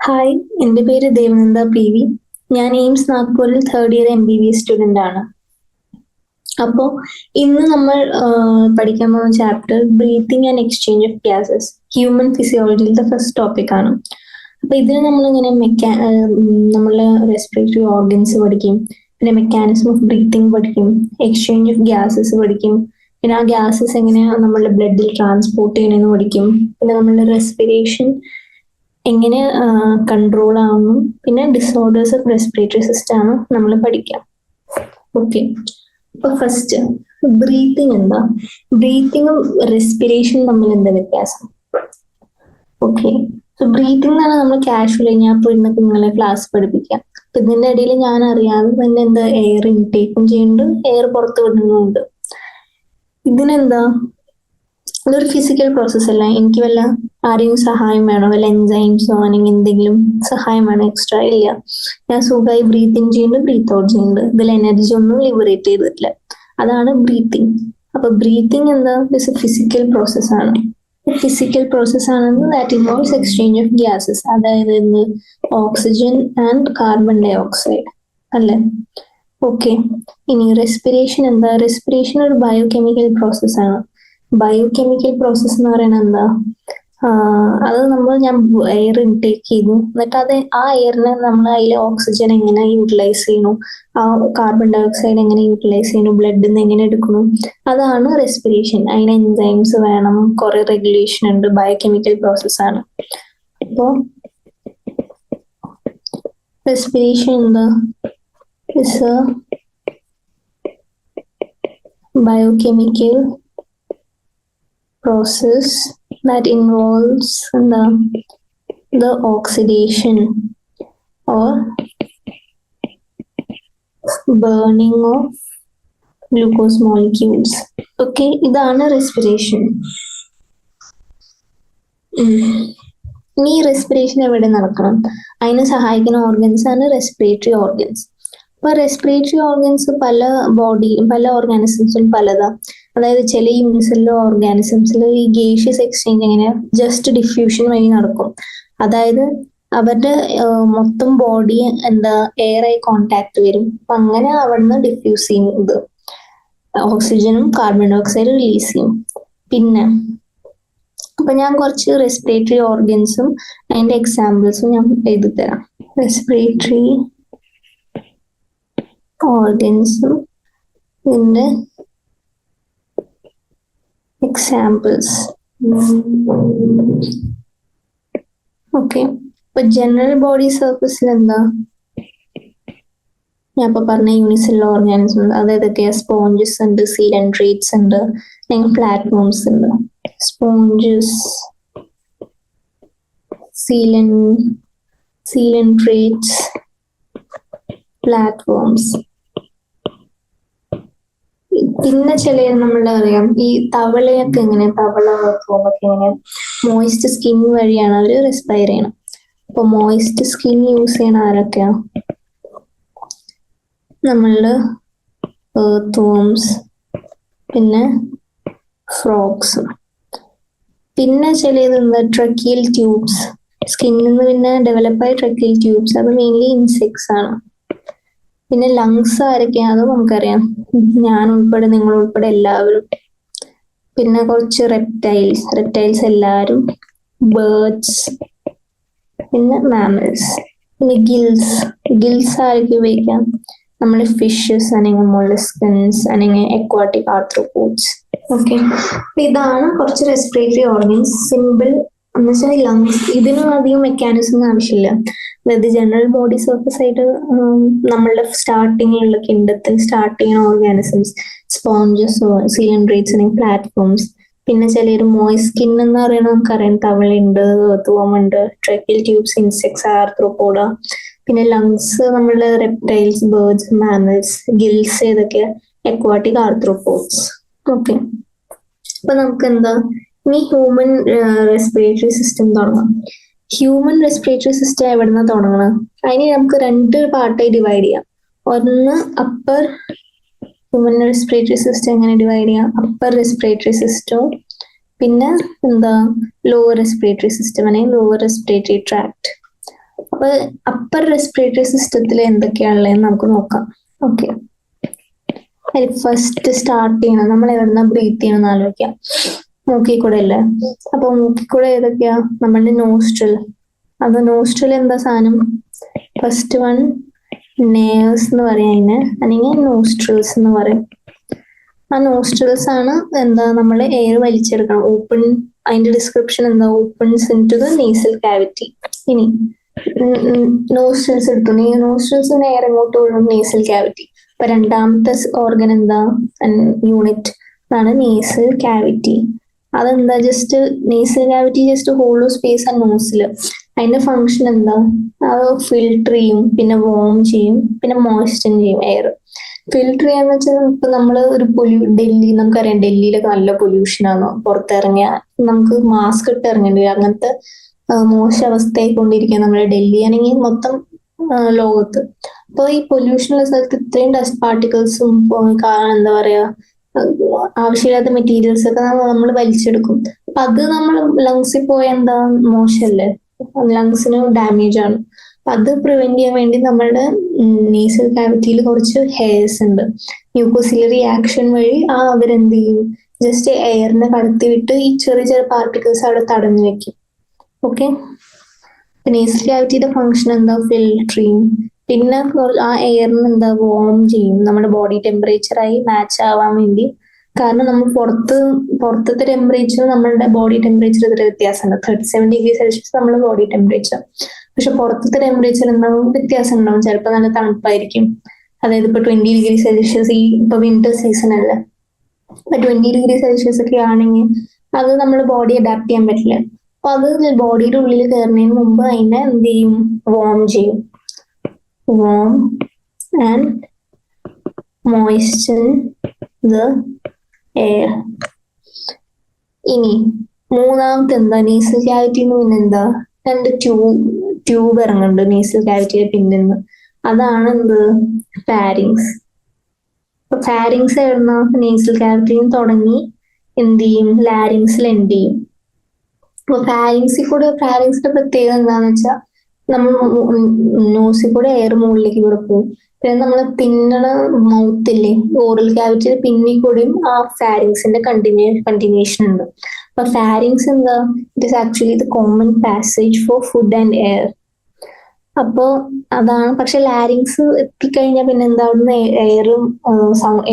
Hi, എൻ്റെ പേര് Devananda P. V AIIMS നാഗ്പൂരിൽ തേർഡ് ഇയർ MBBS സ്റ്റുഡൻ്റ് ആണ്. അപ്പോൾ ഇന്ന് നമ്മൾ പഠിക്കാൻ പോകുന്ന chapter breathing and exchange of gases, human ഫിസിയോളജിയിലത്തെ ഫസ്റ്റ് ടോപ്പിക് ആണ്. അപ്പോൾ ഇതിൽ നമ്മളിങ്ങനെ നമ്മളെ റെസ്പിറേറ്ററി ഓർഗൻസ് പഠിക്കും, പിന്നെ മെക്കാനിസം ഓഫ് ബ്രീത്തിങ് പഠിക്കും, എക്സ്ചേഞ്ച് ഓഫ് ഗ്യാസസ് പഠിക്കും, പിന്നെ ആ ഗ്യാസസ് എങ്ങനെയാണ് നമ്മളുടെ ബ്ലഡിൽ ട്രാൻസ്പോർട്ട് ചെയ്യണമെന്ന് പഠിക്കും, പിന്നെ നമ്മളുടെ റെസ്പിറേഷൻ എങ്ങനെ കൺട്രോൾ ആവുന്നു, പിന്നെ ഡിസോർഡേഴ്സ് ഓഫ് റെസ്പിറേറ്ററി സിസ്റ്റം ആണ് നമ്മൾ പഠിക്കാം. ഓക്കെ, അപ്പൊ ഫസ്റ്റ് ബ്രീത്തിങ് എന്താ? ബ്രീത്തിങ്ങും റെസ്പിറേഷനും തമ്മിൽ എന്താ വ്യത്യാസം? ഓക്കെ, സോ ബ്രീത്തിങ് എന്നാണ് നമ്മൾ കാഷ്വലി ഞാൻ ഇപ്പോൾ ഇന്നൊക്കെ നിങ്ങളെ ക്ലാസ് പഠിപ്പിക്കാം. അപ്പൊ ഇതിന്റെ ഇടയിൽ ഞാൻ അറിയാതെ തന്നെ എന്താ എയർ ഇൻടേക്കും ചെയ്യുന്നുണ്ട്, എയർ പുറത്ത് വിടുന്നുണ്ട്. ഇതിനെന്താ, ഇതൊരു ഫിസിക്കൽ പ്രോസസ് അല്ല. എനിക്ക് വല്ല ആരെയും സഹായം വേണോ, വല്ല എൻസൈംസോ അല്ലെങ്കിൽ എന്തെങ്കിലും സഹായം വേണോ? എക്സ്ട്രാ ഇല്ല. ഞാൻ സുഖമായി ബ്രീത്തിങ് ചെയ്യുന്നുണ്ട്, ബ്രീത്ത് ഔട്ട് ചെയ്യുന്നുണ്ട്. ഇതിൽ എനർജി ഒന്നും ലിബറേറ്റ് ചെയ്തിട്ടില്ല. അതാണ് ബ്രീത്തിങ്. അപ്പൊ ബ്രീത്തിങ് എന്താ? ഇറ്റ്സ് എ ഫിസിക്കൽ പ്രോസസ് ആണ്. ഫിസിക്കൽ പ്രോസസ് ആണെന്ന് that involves exchange of gases, അതായത് oxygen and carbon dioxide അല്ലേ? ഓക്കെ, ഇനി റെസ്പിറേഷൻ എന്താ? റെസ്പിറേഷൻ ഒരു ബയോകെമിക്കൽ പ്രോസസ് ആണ്. ബയോകെമിക്കൽ പ്രോസസ് എന്ന് പറയുന്നത് എന്താ? അത് ഞാൻ എയർ ഇൻടേക്ക് ചെയ്തു, എന്നിട്ട് അത് ആ എയറിനെ നമ്മൾ അതിലെ ഓക്സിജൻ എങ്ങനെ യൂട്ടിലൈസ് ചെയ്യുന്നു, ആ കാർബൺ ഡൈ ഓക്സൈഡ് എങ്ങനെ യൂട്ടിലൈസ് ചെയ്യുന്നു, ബ്ലഡിൽ നിന്ന് എങ്ങനെ എടുക്കുന്നു, അതാണ് റെസ്പിറേഷൻ. അതിന് എൻസൈംസ് വേണം, കുറെ റെഗുലേഷൻ ഉണ്ട്, ബയോകെമിക്കൽ പ്രോസസ് ആണ്. അപ്പോ റെസ്പിറേഷൻ എന്താ? It's A biochemical process that involves the oxidation or burning of glucose molecules. Okay, ഇതാണ് റെസ്പിറേഷൻ. ഈ റെസ്പിറേഷൻ എവിടെ നടക്കണം? അതിന് സഹായിക്കുന്ന ഓർഗൻസ് ആണ് റെസ്പിറേറ്ററി ഓർഗൻസ്. അപ്പൊ റെസ്പിറേറ്ററി ഓർഗൻസ് പല ഓർഗാനിസംസിലും പലതാ. അതായത് ചില യൂണിസെല്ലുലർ ഓർഗാനിസംസിൽ ഈ ഗേഷ്യസ് എക്സ്ചേഞ്ച് എങ്ങനെ ജസ്റ്റ് ഡിഫ്യൂഷൻ വഴി നടക്കും. അതായത് അവരുടെ മൊത്തം ബോഡി എയറായി കോണ്ടാക്ട് വരും. അപ്പൊ അങ്ങനെ അവിടുന്ന് ഡിഫ്യൂസ് ചെയ്യുന്നത് ഓക്സിജനും കാർബൺ ഡൈ ഓക്സൈഡ് റിലീസ് ചെയ്യും. പിന്നെ അപ്പൊ ഞാൻ കുറച്ച് റെസ്പിറേറ്ററി ഓർഗൻസും അതിന്റെ എക്സാമ്പിൾസും ഞാൻ എഴുതി തരാം. റെസ്പിറേറ്ററി ഓർഗൻസും ഇതിന്റെ എക്സാമ്പിൾസ്. ഓക്കെ, ഇപ്പൊ ജനറൽ ബോഡി സർഫസിൽ എന്താ? ഞാൻ ഇപ്പൊ പറഞ്ഞ യൂണിസെല്ലുലർ ഓർഗാനിസം ഉണ്ട്. അതായത് സ്പോഞ്ചസ് ഉണ്ട്, സീലൻഡ്രേറ്റ്സ് ഉണ്ട്, പ്ലാറ്റ്ഫോംസ് ഉണ്ട്. Sponges, coelenterates, platforms. പിന്നെ ചില അറിയാം, ഈ തവളയൊക്കെ എങ്ങനെ മോയിസ്റ്റ് സ്കിൻ വഴിയാണ് അവര് റെസ്പയർ ചെയ്യണം. അപ്പൊ മോയിസ്റ്റ് സ്കിൻ യൂസ് ചെയ്യണ ആരൊക്കെയാ? നമ്മളുടെ earthworms, പിന്നെ ഫ്രോഗ്സ്. പിന്നെ ചിലത് ട്രക്കിയൽ ട്യൂബ്സ്, സ്കിന്നിൽ നിന്ന് പിന്നെ ഡെവലപ്പായ ട്രക്കിയൽ ട്യൂബ്സ്, അത് മെയിൻലി ഇൻസെക്ട്സ് ആണ്. പിന്നെ ലങ്സ് ആരൊക്കെയാ? അതും നമുക്കറിയാം, ഞാൻ ഉൾപ്പെടെ നിങ്ങൾ ഉൾപ്പെടെ എല്ലാവരും. പിന്നെ കുറച്ച് റെപ്റ്റൈൽസ് എല്ലാവരും, ബേർഡ്സ്, പിന്നെ മാമൽസ്. പിന്നെ ഗിൽസ് ആരൊക്കെ ഉപയോഗിക്കാം? നമ്മൾ ഫിഷസ് അല്ലെങ്കിൽ മൊളസ്കൻസ് അല്ലെങ്കിൽ അക്വാട്ടിക് ആർത്രോപോഡ്സ്. ഓക്കെ, ഇതാണ് കുറച്ച് റെസ്പിറേറ്ററി ഓർഗൻസ്. സിമ്പിൾ എന്ന് വെച്ചാൽ ലങ്സ്, ഇതിനും അധികം മെക്കാനിസം ആവശ്യമില്ല. അതായത് ജനറൽ ബോഡി സർഫസ് ആയിട്ട് നമ്മളുടെ സ്റ്റാർട്ടിങ്ങിലുള്ള കിണ്ടത്തിൽ സ്റ്റാർട്ട് ചെയ്യുന്ന ഓർഗാനിസംസ് സ്പോഞ്ചസ്, സിലിണ്ടറേറ്റ്സ് അല്ലെങ്കിൽ പ്ലാറ്റ്ഫോംസ്. പിന്നെ ചിലർ മോയിസ്റ്റ് സ്കിൻ എന്ന് പറയുന്നത് നമുക്കറിയാം, തവളയുണ്ട്, earthworm ഉണ്ട്, ട്രക്കിയൽ ട്യൂബ്സ്, ഇൻസെക്ട്സ്, ആർത്രോപോഡ. പിന്നെ ലങ്സ് നമ്മളുടെ റെപ്റ്റൈൽസ്, ബേർഡ്സ്, മാമൽസ്. ഗിൽസ് ഏതൊക്കെ? Aquatic arthropods. ഓക്കെ, അപ്പൊ നമുക്ക് ഇനി ഹ്യൂമൻ റെസ്പിറേറ്ററി സിസ്റ്റം തുടങ്ങാം. ഹ്യൂമൻ റെസ്പിറേറ്ററി സിസ്റ്റം എവിടുന്ന തുടങ്ങണം? അതിന് നമുക്ക് 2 പാർട്ടായി ഡിവൈഡ് ചെയ്യാം. ഒന്ന് അപ്പർ ഹ്യൂമൻ റെസ്പിറേറ്ററി സിസ്റ്റം എങ്ങനെ ഡിവൈഡ് ചെയ്യാം? അപ്പർ റെസ്പിറേറ്ററി സിസ്റ്റം, പിന്നെ ലോവർ റെസ്പിറേറ്ററി സിസ്റ്റം അല്ലെങ്കിൽ ലോവർ റെസ്പിറേറ്ററി ട്രാക്ട്. അപ്പൊ അപ്പർ റെസ്പിറേറ്ററി സിസ്റ്റത്തിൽ എന്തൊക്കെയാണുള്ളതെന്ന് നമുക്ക് നോക്കാം. ഓക്കെ, ഫസ്റ്റ് സ്റ്റാർട്ട് ചെയ്യണം, നമ്മൾ എവിടുന്ന ബ്രീത്ത് ചെയ്യണമെന്ന് ആലോചിക്കാം. മൂക്കിൽ കൂടെ അല്ലേ? അപ്പൊ മൂക്കിൽ കൂടെ ഏതൊക്കെയാ? നമ്മളുടെ നോസ്ട്രൽ. അത് നോസ്ട്രൽ എന്താ സാധനം? ഫസ്റ്റ് വൺ നേഴ്സ് എന്ന് പറയാം അതിന്, അല്ലെങ്കിൽ നോസ്ട്രൽസ് എന്ന് പറയും. ആ നോസ്ട്രൽസ് ആണ് എന്താ, നമ്മൾ എയർ വലിച്ചെടുക്കണം. ഓപ്പൺ, അതിന്റെ ഡിസ്ക്രിപ്ഷൻ എന്താ? Opens into the nasal cavity. ഇനി നോസ്ട്രൽസ് എടുത്തു, നോസ്ട്രൽസ് എയർ എങ്ങോട്ട് വിടും? Nasal cavity. അപ്പൊ രണ്ടാമത്തെ ഓർഗൻ എന്താ, യൂണിറ്റ് ആണ് നേസൽ കാവിറ്റി. അതെന്താ? Just nasal cavity just hollow space ആ നോസില്. അതിന്റെ ഫങ്ഷൻ എന്താ? അത് ഫിൽട്ടർ ചെയ്യും, പിന്നെ വോം ചെയ്യും, പിന്നെ മോയ്സ്റ്റൻ ചെയ്യും എയർ. ഫിൽട്ടർ ചെയ്യാന്ന് വെച്ചാൽ ഇപ്പൊ നമ്മള് ഒരു ഡൽഹി, നമുക്കറിയാം ഡൽഹിയിലൊക്കെ നല്ല പൊല്യൂഷൻ ആണ്. പുറത്തിറങ്ങിയ നമുക്ക് മാസ്ക് ഇട്ട് ഇറങ്ങേണ്ടി വരും. അങ്ങനത്തെ മോശം അവസ്ഥയായിക്കൊണ്ടിരിക്കുക നമ്മുടെ ഡൽഹി ആണെങ്കിൽ മൊത്തം ലോകത്ത്. അപ്പൊ ഈ പൊല്യൂഷൻ ഉള്ള സ്ഥലത്ത് ഇത്രയും ഡസ്റ്റ് പാർട്ടിക്കിൾസും എന്താ പറയാ, ആവശ്യമില്ലാത്ത മെറ്റീരിയൽസ് ഒക്കെ നമ്മൾ വലിച്ചെടുക്കും. അപ്പൊ അത് നമ്മൾ ലങ്സിൽ പോയ എന്താ, മോശമല്ലേ? ലങ്സിന് ഡാമേജ് ആണ്. അപ്പൊ അത് പ്രിവെന്റ് ചെയ്യാൻ വേണ്ടി നമ്മളുടെ നേസൽ കാവിറ്റിയിൽ കുറച്ച് ഹെയർസ് ഉണ്ട്. മ്യൂക്കോസിലറി ആക്ഷൻ വഴി അവരെന്ത് ചെയ്യും? ജസ്റ്റ് എയറിനെ കടത്തി വിട്ട് ഈ ചെറിയ ചെറിയ പാർട്ടിക്കിൾസ് അവിടെ തടഞ്ഞു വെക്കും. ഓക്കെ, നേസൽ കാവിറ്റിയുടെ ഫങ്ഷൻ എന്താ? ഫിൽട്ടറിങ്. പിന്നെ ആ എയറിന് എന്താ, വോം ചെയ്യും, നമ്മുടെ ബോഡി ടെമ്പറേച്ചറായി മാച്ച് ആവാൻ വേണ്ടി. കാരണം നമ്മൾ പുറത്തത്തെ ടെമ്പറേച്ചർ നമ്മളുടെ ബോഡി ടെമ്പറേച്ചർ ഇത്ര വ്യത്യാസമുണ്ട്. 37°C നമ്മുടെ ബോഡി ടെമ്പറേച്ചർ. പക്ഷെ പുറത്തത്തെ ടെമ്പറേച്ചർ എന്താവും? വ്യത്യാസം ഉണ്ടാവും. ചിലപ്പോൾ നല്ല തണുപ്പായിരിക്കും. അതായത് ഇപ്പൊ 20°C, ഇപ്പൊ വിന്റർ സീസൺ അല്ലേ, ഇപ്പൊ 20°C ഒക്കെ ആണെങ്കിൽ അത് നമ്മുടെ ബോഡി അഡാപ്റ്റ് ചെയ്യാൻ പറ്റില്ല. അപ്പൊ അത് ബോഡിയുടെ ഉള്ളിൽ കയറുന്നതിന് മുമ്പ് അതിനെ എന്ത് ചെയ്യും? വോം ചെയ്യും. warm and moisten the air. ഇനി മൂന്നാമത്തെ എന്താ? നേസൽ കാവിറ്റിന്ന് പിന്നെ എന്താ? രണ്ട് ട്യൂബ് ഇറങ്ങുന്നുണ്ട് നേസൽ കാവിറ്റിയുടെ പിന്നിന്ന്. അതാണ് എന്ത്? ഫാരിങ്സ്. അപ്പൊ ഫാരിങ്സ് എവിടുന്ന? നേസൽ കാവിറ്റിയിൽ തുടങ്ങി എന്ത് ചെയ്യും? ലാരിങ്സിൽ എൻഡ് ചെയ്യും. അപ്പൊ ഫാരിങ്സിന്റെ പ്രത്യേകത എന്താന്ന് വെച്ചാൽ നമ്മൾ നോസിൽ കൂടെ എയർ മുകളിലേക്ക് കൂടെ പോകും. പിന്നെ നമ്മൾ തിന്നണ മൗത്തില്ലേ, ഓറൽ ക്യാവിറ്റി, പിന്നിൽ കൂടെയും ആ ഫാരിങ്സിന്റെ കണ്ടിന്യൂഷൻ ഉണ്ട്. അപ്പൊ ഫാരിങ്സ് എന്താ? It is actually the common passage four food and air. അപ്പോ അതാണ്. പക്ഷെ ലാരിങ്സ് എത്തിക്കഴിഞ്ഞാൽ പിന്നെ എന്താ, അവിടുന്ന്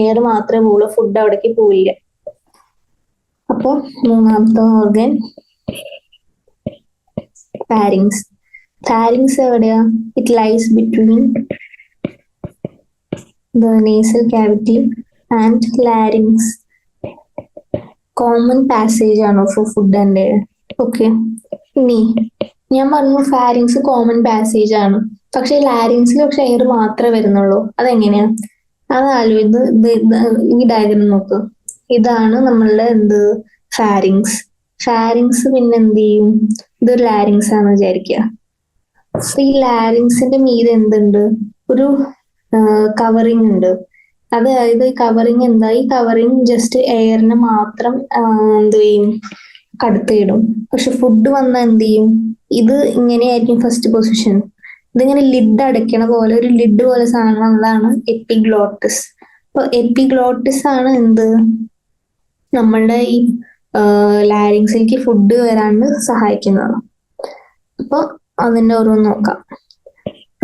എയർ മാത്രമേ പോവുള്ളൂ, ഫുഡ് അവിടേക്ക് പോവില്ല. അപ്പൊ മൂന്നാമത്തെ ഓർഗൻ ഫാരിങ്സ്. ഫാരിങ്സ് എവിടെയാ? It lies between the nasal cavity and larynx. Common passage ആണോ for food and air? Okay, ഇനി ഞാൻ പറഞ്ഞു ഫാരിങ്സ് കോമൺ പാസേജ് ആണ്. പക്ഷെ ലാരിങ്സിൽ പക്ഷെ എയർ മാത്രമേ വരുന്നുള്ളൂ. അതെങ്ങനെയാ? ഈ ഡയഗ്രം നോക്ക്. ഇതാണ് നമ്മളുടെ എന്ത്? ഫാരിങ്സ്. ഫാരിങ്സ് പിന്നെ എന്ത് ചെയ്യും? ഇതൊരു ലാരിങ്സ് ആണെന്ന് വിചാരിക്കുക. ഈ ലാരിങ്സിന്റെ മീതെ എന്തുണ്ട്? ഒരു കവറിങ് ഉണ്ട്. അതായത് ഈ കവറിങ് എന്താ? ഈ കവറിങ് ജസ്റ്റ് എയറിനെ മാത്രം എന്ത് ചെയ്യും? കടത്തിയിടും. പക്ഷെ ഫുഡ് വന്നാൽ എന്ത് ചെയ്യും? ഇത് ഇങ്ങനെയായിരിക്കും ഫസ്റ്റ് പൊസിഷൻ. ഇതിങ്ങനെ ലിഡ് അടയ്ക്കണ പോലെ, ഒരു ലിഡ് പോലെ സാധനം. അതാണ് എപ്പിഗ്ലോട്ടിസ്. അപ്പൊ എപ്പിഗ്ലോട്ടിസ് ആണ് എന്ത്? നമ്മളുടെ ഈ ലാരിങ്സിലേക്ക് ഫുഡ് വരാണ്ട് സഹായിക്കുന്നത്. അപ്പൊ അതിന്റെ ഓരോന്ന് നോക്കാം.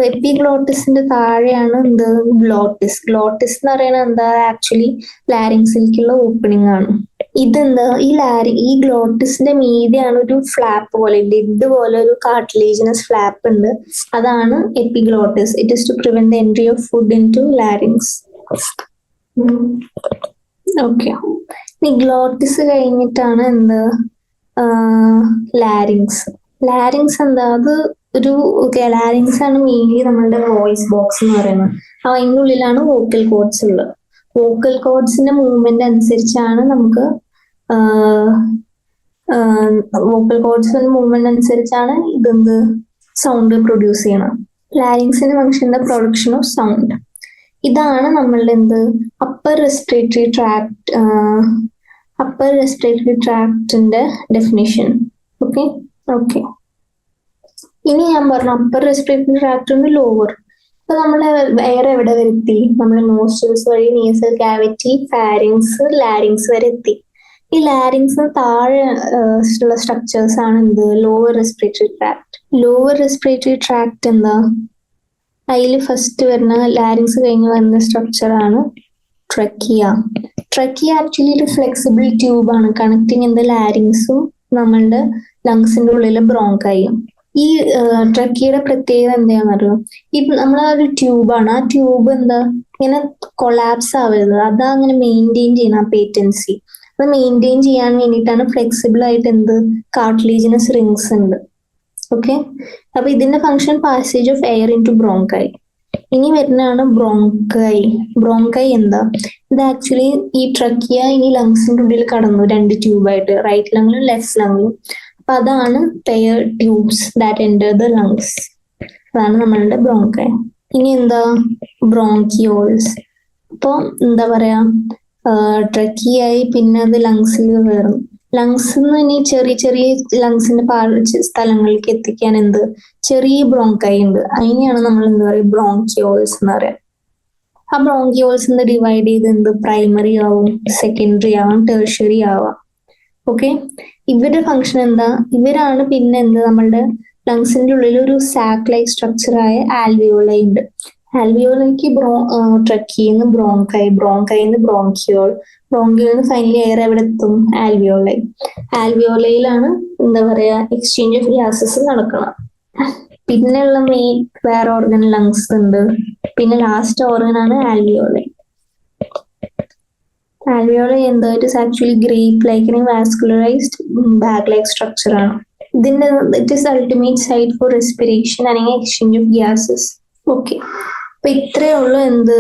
എപ്പിഗ്ലോട്ടിസിന്റെ താഴെയാണ് എന്ത്? ഗ്ലോട്ടിസ്. ഗ്ലോട്ടിസ് എന്ന് പറയുന്നത് എന്താ? ആക്ച്വലി ലാരിങ്സിലേക്കുള്ള ഓപ്പണിംഗ് ആണ്. ഇതെന്താ? ഈ ഗ്ലോട്ടിസിന്റെ മീതെയാണ് ഒരു ഫ്ലാപ്പ് പോലെ, ലിഡ് പോലെ ഒരു കാർട്ടിലേജിനസ് ഫ്ലാപ്പ് ഉണ്ട്. അതാണ് epiglottis. It is to prevent the entry of food into larynx. Okay, ഈ ഗ്ലോട്ടിസ് കഴിഞ്ഞിട്ടാണ് എന്ത്? ലാരിങ്സ്. ലാരിങ്സ് എന്താ? അത് ഒരു ലാരിങ്സ് ആണ് മെയിൻലി നമ്മളുടെ വോയിസ് ബോക്സ് എന്ന് പറയുന്നത്. അതിൻ്റെ ഉള്ളിലാണ് വോക്കൽ കോഡ്സ് ഉള്ളത്. വോക്കൽ കോഡ്സിന്റെ മൂവ്മെന്റ് അനുസരിച്ചാണ് നമുക്ക് വോക്കൽ കോഡ്സിന്റെ മൂവ്മെന്റ് അനുസരിച്ചാണ് ഇതെന്ത്? സൗണ്ട് പ്രൊഡ്യൂസ് ചെയ്യണം. ലാരിങ്സിന്റെ function the production of sound. ഇതാണ് നമ്മളുടെ എന്ത്? അപ്പർ റെസ്പിറേറ്ററി ട്രാക്ടിന്റെ ഡെഫിനിഷൻ. ഓക്കെ. ഇനി ഞാൻ പറഞ്ഞു അപ്പർ റെസ്പിറേറ്ററി ട്രാക്ട് ഉണ്ട് ലോവർ. അപ്പൊ നമ്മള് എയർ എവിടെ വരെ എത്തി? നമ്മുടെ നോസ്ട്രിൽസ് വഴി നേസൽ ക്യാവിറ്റി, ഫാരിങ്സ്, ലാരിങ്സ് വരെ എത്തി. ഈ ലാരിങ്സിന് താഴെ ഉള്ള സ്ട്രക്ചേഴ്സ് ആണ് എന്ത്? Lower respiratory tract. Lower respiratory tract എന്താ? അതിൽ ഫസ്റ്റ് വരുന്ന ലാരിങ്സ് കഴിഞ്ഞ് വരുന്ന സ്ട്രക്ചർ ആണ് ട്രക്കിയ. ട്രക്കിയ ആക്ച്വലി ഒരു ഫ്ലെക്സിബിൾ ട്യൂബ് ആണ് കണക്ടിങ് എന്ത് ലാരിങ്സും നമ്മളുടെ ലങ്സിന്റെ ഉള്ളിലെ ബ്രോങ്കൈയും. ഈ ട്രക്കിയുടെ പ്രത്യേകത എന്താണെന്നറിയോ? ഇപ്പൊ നമ്മളെ ഒരു ട്യൂബാണ്, ആ ട്യൂബ് എന്താ ഇങ്ങനെ കൊളാപ്സ് ആവരുത്, അതാ അങ്ങനെ മെയിൻറ്റെയിൻ ചെയ്യണം ആ പേറ്റൻസി. അത് മെയിൻറ്റെയിൻ ചെയ്യാൻ വേണ്ടിയിട്ടാണ് ഫ്ലെക്സിബിൾ ആയിട്ട് എന്ത് കാർട്ടിലേജിനസ് റിങ്സ് ഉണ്ട്. ഓക്കെ, അപ്പൊ ഇതിന്റെ function passage of air in to bronchi. ഇനി വരുന്നതാണ് ബ്രോങ്കൈ. ബ്രോങ്കൈ എന്താ? ഇത് ആക്ച്വലി ഈ ട്രക്കിയ ഇനി ലങ്സിന്റെ ഉള്ളിൽ കടന്നു രണ്ട് ട്യൂബായിട്ട്, റൈറ്റ് ലങ്ങിലും ലെഫ്റ്റ് ലങ്ങിലും. അപ്പൊ അതാണ് pair tubes that enter the lungs. അതാണ് നമ്മളുടെ ബ്രോങ്കൈ. ഇനി എന്താ? ബ്രോങ്കിയോൾസ്. അപ്പൊ എന്താ പറയാ, ട്രക്കിയായി പിന്നെ അത് ലങ്സിൽ കയറും. ലങ്സിൽ നിന്ന് ഇനി ചെറിയ ചെറിയ ലങ്സിന്റെ സ്ഥലങ്ങളിലേക്ക് എത്തിക്കാൻ എന്ത് ചെറിയ ബ്രോങ്കൈ ഉണ്ട്, അതിനെയാണ് നമ്മൾ എന്താ പറയുക ബ്രോങ്കിയോൾസ് എന്ന് പറയാം. ആ ബ്രോങ്കിയോൾസ് ഡിവൈഡ് ചെയ്ത് എന്ത് പ്രൈമറി ആവും, സെക്കൻഡറി ആവാം, ടെർഷ്യറി ആവാം. ഓക്കെ, ഇവരുടെ ഫംഗ്ഷൻ എന്താ? ഇവരാണ് പിന്നെ എന്ത് നമ്മളുടെ ലങ്സിന്റെ ഉള്ളിൽ ഒരു സാക്ക് ലൈക്ക് സ്ട്രക്ചർ ആയ ആൽവിയോളൈ ഉണ്ട്. ആൽവിയോളയ്ക്ക് ട്രക്കിന്ന് ബ്രോങ്കൈ, ബ്രോങ്കൈന്ന് ബ്രോങ്കിയോൾ, ബ്രോങ്കിയോളിന് ഫൈനലി എയർ എവിടെ എത്തും? ആൽവിയോളൈ. ആൽവിയോളയിലാണ് എന്താ പറയാ എക്സ്ചേഞ്ച് ഓഫ് ഗ്യാസസ് നടക്കണം. പിന്നെയുള്ള മെയിൻ വേറെ ഓർഗൻ ലങ്സ് ഉണ്ട്, പിന്നെ ലാസ്റ്റ് ഓർഗൻ ആണ് ആൽവിയോളൈ. ആൽവിയോളൈ എന്താ? It is actually grape like vascularised bag like structure ആണ്. ഇതിന്റെ it is ultimate site for respiration അല്ലെങ്കിൽ എക്സ്ചേഞ്ച് ഓഫ് ഗ്യാസസ്. ഓക്കെ, അപ്പൊ ഇത്രയേ ഉള്ളൂ എന്ത്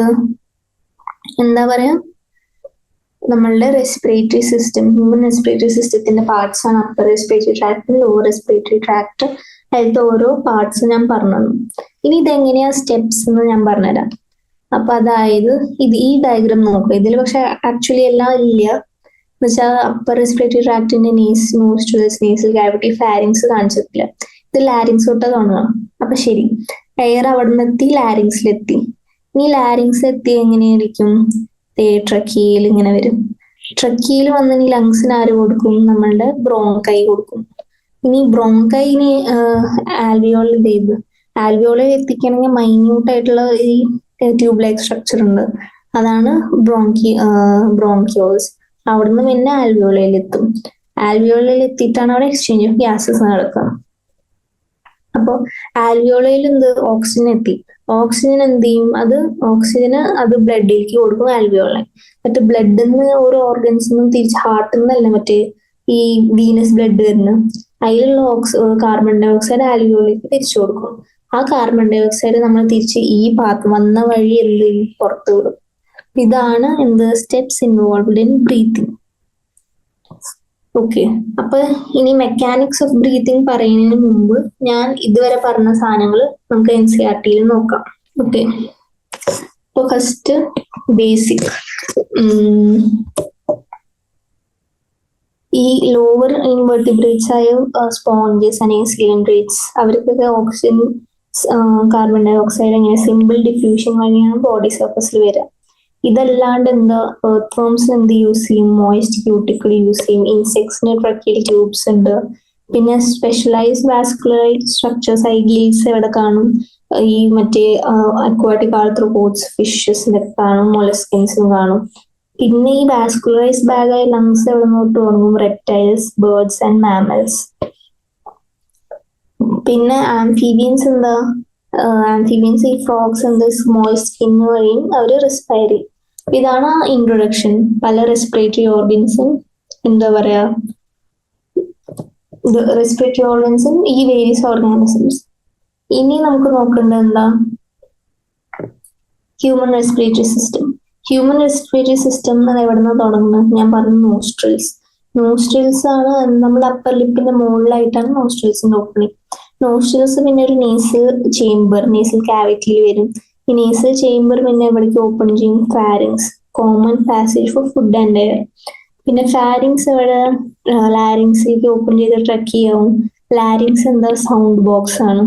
എന്താ പറയാ നമ്മളുടെ റെസ്പിറേറ്ററി സിസ്റ്റം. ഹ്യൂമൻ റെസ്പിറേറ്ററി സിസ്റ്റത്തിന്റെ പാർട്സ് ആണ് upper respiratory tract, lower respiratory tract. അതിലത്തെ ഓരോ പാർട്സ് ഞാൻ പറഞ്ഞു. ഇനി ഇതെങ്ങനെയാ സ്റ്റെപ്സ് എന്ന് ഞാൻ പറഞ്ഞുതരാം. അപ്പൊ അതായത് ഈ ഡയഗ്രാം നോക്കുക. ഇതിൽ പക്ഷെ ആക്ച്വലി എല്ലാം ഇല്ല എന്ന് വെച്ചാൽ അപ്പർ റെസ്പിറേറ്ററി ട്രാക്ടിന്റെ നോസ്ട്രിൽസ്, നേസൽ ക്യാവിറ്റി, ഫാരിങ്സ് കാണിച്ചിട്ടില്ല. ഇത് ലാരിങ്സ് തൊട്ട് കാണുക. അപ്പൊ ശരി, എയർ അവിടെ നിന്ന് എത്തി ലാരിങ്സിലെത്തി. ഇനി ലാരിങ്സ് എത്തി എങ്ങനെയായിരിക്കും? ട്രക്കിയയിൽ ഇങ്ങനെ വരും. ട്രക്കിയയിൽ വന്ന് ഇനി ലങ്സിന് ആര് കൊടുക്കും? നമ്മളുടെ ബ്രോങ്കൈ കൊടുക്കും. ഇനി ബ്രോങ്കൈന് ആൽവിയോളിൽ ചെയ്ത് ആൽവിയോളിൽ എത്തിക്കണമെങ്കിൽ മൈന്യൂട്ട് ആയിട്ടുള്ള ഈ ട്യൂബ് ലൈക്ക് സ്ട്രക്ചർ ഉണ്ട്, അതാണ് ബ്രോങ്കിയോൾസ്. അവിടുന്ന് പിന്നെ ആൽവിയോളയിൽ എത്തും. ആൽവിയോളയിൽ എത്തിയിട്ടാണ് അവിടെ എക്സ്ചേഞ്ച് ഓഫ് ഗ്യാസസ് നടക്കുക. അപ്പൊ ആൽവിയോളയിൽ എന്ത് ഓക്സിജൻ എത്തി, ഓക്സിജൻ എന്ത് ചെയ്യും? ഓക്സിജന് അത് ബ്ലഡിലേക്ക് കൊടുക്കും ആൽവിയോളൈ. മറ്റേ ബ്ലഡിൽ നിന്ന് ഓരോ ഓർഗൻസിനും തിരിച്ച് ഹാർട്ടിൽ നിന്നല്ല മറ്റേ ഈ വീനസ് ബ്ലഡ് വരുന്നത്, അതിലുള്ള കാർബൺ ഡൈ ഓക്സൈഡ് ആൽവിയോളൈക്ക് തിരിച്ചു കൊടുക്കും. ആ കാർബൺ ഡൈ ഓക്സൈഡ് നമ്മൾ തിരിച്ച് ഈ വന്ന വഴി എന്ത് ചെയ്യും? പുറത്തു വിടും. ഇതാണ് എന്ത് steps involved in breathing. Okay, അപ്പൊ ഇനി മെക്കാനിക്സ് ഓഫ് ബ്രീത്തിങ് പറയുന്നതിന് മുമ്പ് ഞാൻ ഇതുവരെ പറഞ്ഞ സാധനങ്ങൾ നമുക്ക് NCERT നോക്കാം. ഓക്കെ, അപ്പൊ ഫസ്റ്റ് ബേസിക്, ഈ ലോവർ ഇൻവെർട്ടിബ്രേറ്റ്സ് ആയ സ്പോഞ്ചസ് അല്ലെങ്കിൽ സിലിൻഡ്രേറ്റ്സ്, അവർക്കൊക്കെ ഓക്സിജൻ, കാർബൺ ഡൈ ഓക്സൈഡ് എങ്ങനെ സിമ്പിൾ ഡിഫ്യൂഷൻ വഴിയാണ് ബോഡി സർഫസിൽ വരിക. ഇതല്ലാണ്ട് എന്താ എർത്ത് ഫോംസ് എന്ത് യൂസ് ചെയ്യും? മോയിസ്റ്റ് ക്യൂട്ടിക്കിൾ യൂസ് ചെയ്യും. ഇൻസെക്ട്സിന് ട്രക്കിയൽ ട്യൂബ്സ് ഉണ്ട്. പിന്നെ സ്പെഷ്യലൈസ്ഡ് വാസ്കുലറൈറ്റ് സ്ട്രക്ചേഴ്സ് ആയി ഗിൽസ് എവിടെ കാണും? ഈ മറ്റേ അക്വാട്ടിക് ആർത്രോപോഡ്സ്, ഫിഷസിനൊക്കെ കാണും, മൊളസ്കിൻസിനും കാണും. പിന്നെ ഈ വാസ്കുലറൈസ്ഡ് ബാഗായ ലങ്സ് എവിടെ നോട്ട് തുടങ്ങും? Reptiles, birds and mammals. പിന്നെ ആംഫീബിയൻസ് എന്താ? ആംഫീബിയൻസ് ഈ ഫ്രോഗ്സ് എന്ത് സ്മോൾ സ്കിൻ വഴിയും അവര് റെസ്പയർ ചെയ്യും. ഇതാണ് ഇൻട്രൊഡക്ഷൻ. പല റെസ്പിറേറ്ററി ഓർഗൻസും എന്താ പറയാ റെസ്പിറേറ്ററി ഓർഗൻസും ഈ വേരിയസ് ഓർഗാനിസംസ്. ഇനി നമുക്ക് നോക്കേണ്ടത് എന്താ? Human respiratory system. Human respiratory system എവിടെ നിന്നാണ് തുടങ്ങുന്നത്? ഞാൻ പറഞ്ഞു നോസ്ട്രിൽസ്. നോസ്ട്രിൽസ് ആണ് നമ്മുടെ അപ്പർ ലിപ്പിന്റെ മുകളിലായിട്ടാണ് നോസ്ട്രിൽസിന്റെ ഓപ്പണിംഗ്. നോസ്ട്രിൽസ് പിന്നെ ഒരു നേസൽ ചേംബർ, നേസൽ ക്യാവിറ്റിയിൽ വരും. ഈ നേസൽ ചേംബർ പിന്നെ എവിടേക്ക് ഓപ്പൺ ചെയ്യും? Pharynx, common passage four food and air. പിന്നെ ഫാരിങ്സ് എവിടെ? ലാരിങ്സിലേക്ക് ഓപ്പൺ ചെയ്ത് ട്രക്കിയാവും. ലാരിങ്സ് എന്താ സൗണ്ട് ബോക്സ് ആണ്.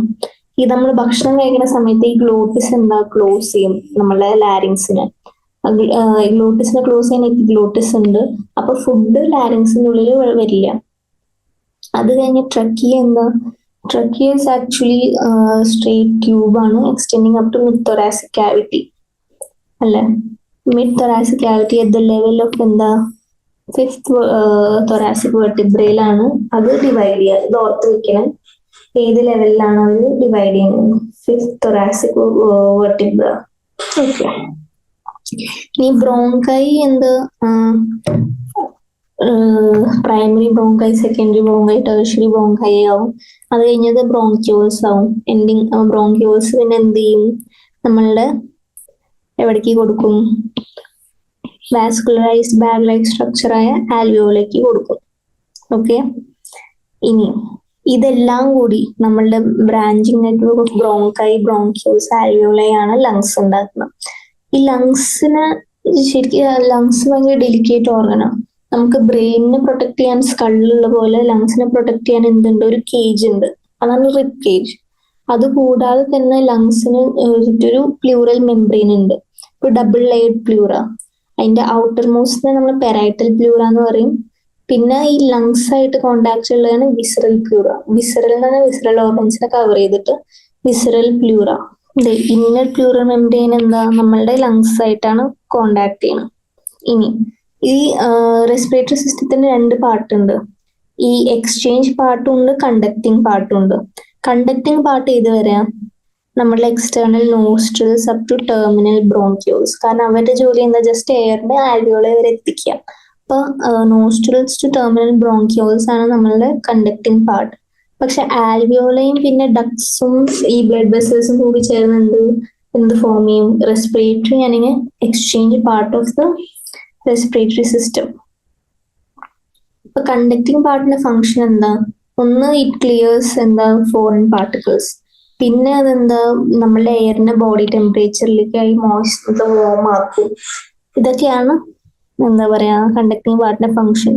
ഈ നമ്മൾ ഭക്ഷണം കഴിക്കുന്ന സമയത്ത് ഈ ഗ്ലോട്ടിസ് എന്താ ക്ലോസ് ചെയ്യും നമ്മളെ ലാരിങ്സിനെ. ഗ്ലോട്ടിസിനെ ക്ലോസ് ചെയ്യാൻ എപ്പിഗ്ലോട്ടിസ് ഉണ്ട്. അപ്പൊ ഫുഡ് ലാരിങ്സിന്റെ ഉള്ളിൽ വരില്ല. അത് കഴിഞ്ഞ് ട്രക്കിയ എന്താ, trachea is actually straight tube ആണ് extending up to mid thoracic cavity അല്ലെ. Mid thoracic cavity at the level of എന്താ ഫിഫ്ത് thoracic vertebrae ലാണ് അത് ഡിവൈഡ് ചെയ്യുക. ഇത് ഓർത്ത് വെക്കണം, ഏത് ലെവലിലാണ് അവർ ഡിവൈഡ് ചെയ്യുന്നത്. Fifth thoracic vertebra. ഓക്കെ. ഇനി ബ്രോങ്കൈ എന്ത്, primary bronchi, secondary bronchi, tertiary bronchi ആവും. അത് കഴിഞ്ഞത് ബ്രോങ്ക്യോൾസ് ആവും. എൻഡിങ് ബ്രോങ്ക്യോൾസ് പിന്നെ എന്ത് ചെയ്യും, നമ്മളുടെ എവിടേക്ക് കൊടുക്കും, വാസ്കുലറൈസ്ഡ് ബാഗ് ലൈക്ക് സ്ട്രക്ചറായ ആൽവിയോളേക്ക് കൊടുക്കും. ഓക്കെ. ഇനി ഇതെല്ലാം കൂടി നമ്മളുടെ branching network of bronchi, bronchioles, alveoli ആണ് ലങ്സ് ഉണ്ടാക്കുന്നത്. ഈ ലങ്സിന് ശരിക്കും ലങ്സ് ഭയങ്കര ഡെലിക്കേറ്റ് ഓർഗനാണ്. നമുക്ക് ബ്രെയിനിനെ പ്രൊട്ടക്ട് ചെയ്യാൻ സ്കള്ളുള്ള പോലെ ലങ്സിനെ പ്രൊട്ടക്ട് ചെയ്യാൻ എന്തുണ്ട്, ഒരു കേജ് ഉണ്ട്, അതാണ് റിബ് കേജ്. അതുകൂടാതെ തന്നെ ലങ്സിന് ഒരു പ്ലൂറൽ മെംബ്രെയിൻ ഉണ്ട്, ഒരു ഡബിൾ ലെയർഡ് പ്ലൂറ. അതിന്റെ ഔട്ടർ മോസ്റ്റിനെ നമ്മൾ പെരൈറ്റൽ പ്ലൂറ എന്ന് പറയും. പിന്നെ ഈ ലങ്സ് ആയിട്ട് കോണ്ടാക്ട് ഉള്ളതാണ് വിസറൽ പ്ലൂറ. വിസറൽ എന്ന് പറഞ്ഞാൽ വിസറൽ ഓർഗൻസിനെ കവർ ചെയ്തിട്ട് visceral pleura. Inner plural membrane എന്താ, നമ്മളുടെ ലങ്സ് ആയിട്ടാണ് കോണ്ടാക്ട് ചെയ്യുന്നത്. ഇനി ഈ റെസ്പിറേറ്ററി സിസ്റ്റത്തിന് രണ്ട് പാർട്ട് ഉണ്ട്. ഈ എക്സ്ചേഞ്ച് പാർട്ടും ഉണ്ട്, കണ്ടക്ടിങ് പാർട്ടും ഉണ്ട്. കണ്ടക്ടിങ് പാർട്ട് ഏത് വരെയാ, നമ്മളുടെ external nostrils up to terminal bronchioles. കാരണം അവരുടെ ജോലി എന്താ, ജസ്റ്റ് എയറിനെ ആൽവിയോളെ വരെ എത്തിക്കുക. അപ്പൊ നോസ്ട്രിൽസ് ടു ടെർമിനൽ ബ്രോങ്ക്യോൾസ് ആണ് നമ്മളുടെ കണ്ടക്ടിങ് പാർട്ട്. പക്ഷെ ആൽവിയോളയും പിന്നെ ഡക്ട്സും ഈ ബ്ലഡ് വെസൽസും കൂടി ചേർന്ന് എന്ത് ഫോം ചെയ്യും, റെസ്പിറേറ്ററി ആണെങ്കിൽ exchange part of the respiratory system. ഇപ്പൊ കണ്ടക്ടിങ് പാർട്ടിന്റെ ഫംഗ്ഷൻ എന്താ, ഒന്ന് ഇറ്റ് ക്ലിയേഴ്സ് എന്താ ഫോറിൻ പാർട്ടിക്കിൾസ്, പിന്നെ അതെന്താ നമ്മളുടെ എയറിന്റെ ബോഡി ടെമ്പറേച്ചറിലേക്കായി മോയ്സ്റ്റ് വാം ആക്കും. ഇതൊക്കെയാണ് എന്താ പറയാ കണ്ടക്ടിങ് പാർട്ടിന്റെ ഫംഗ്ഷൻ.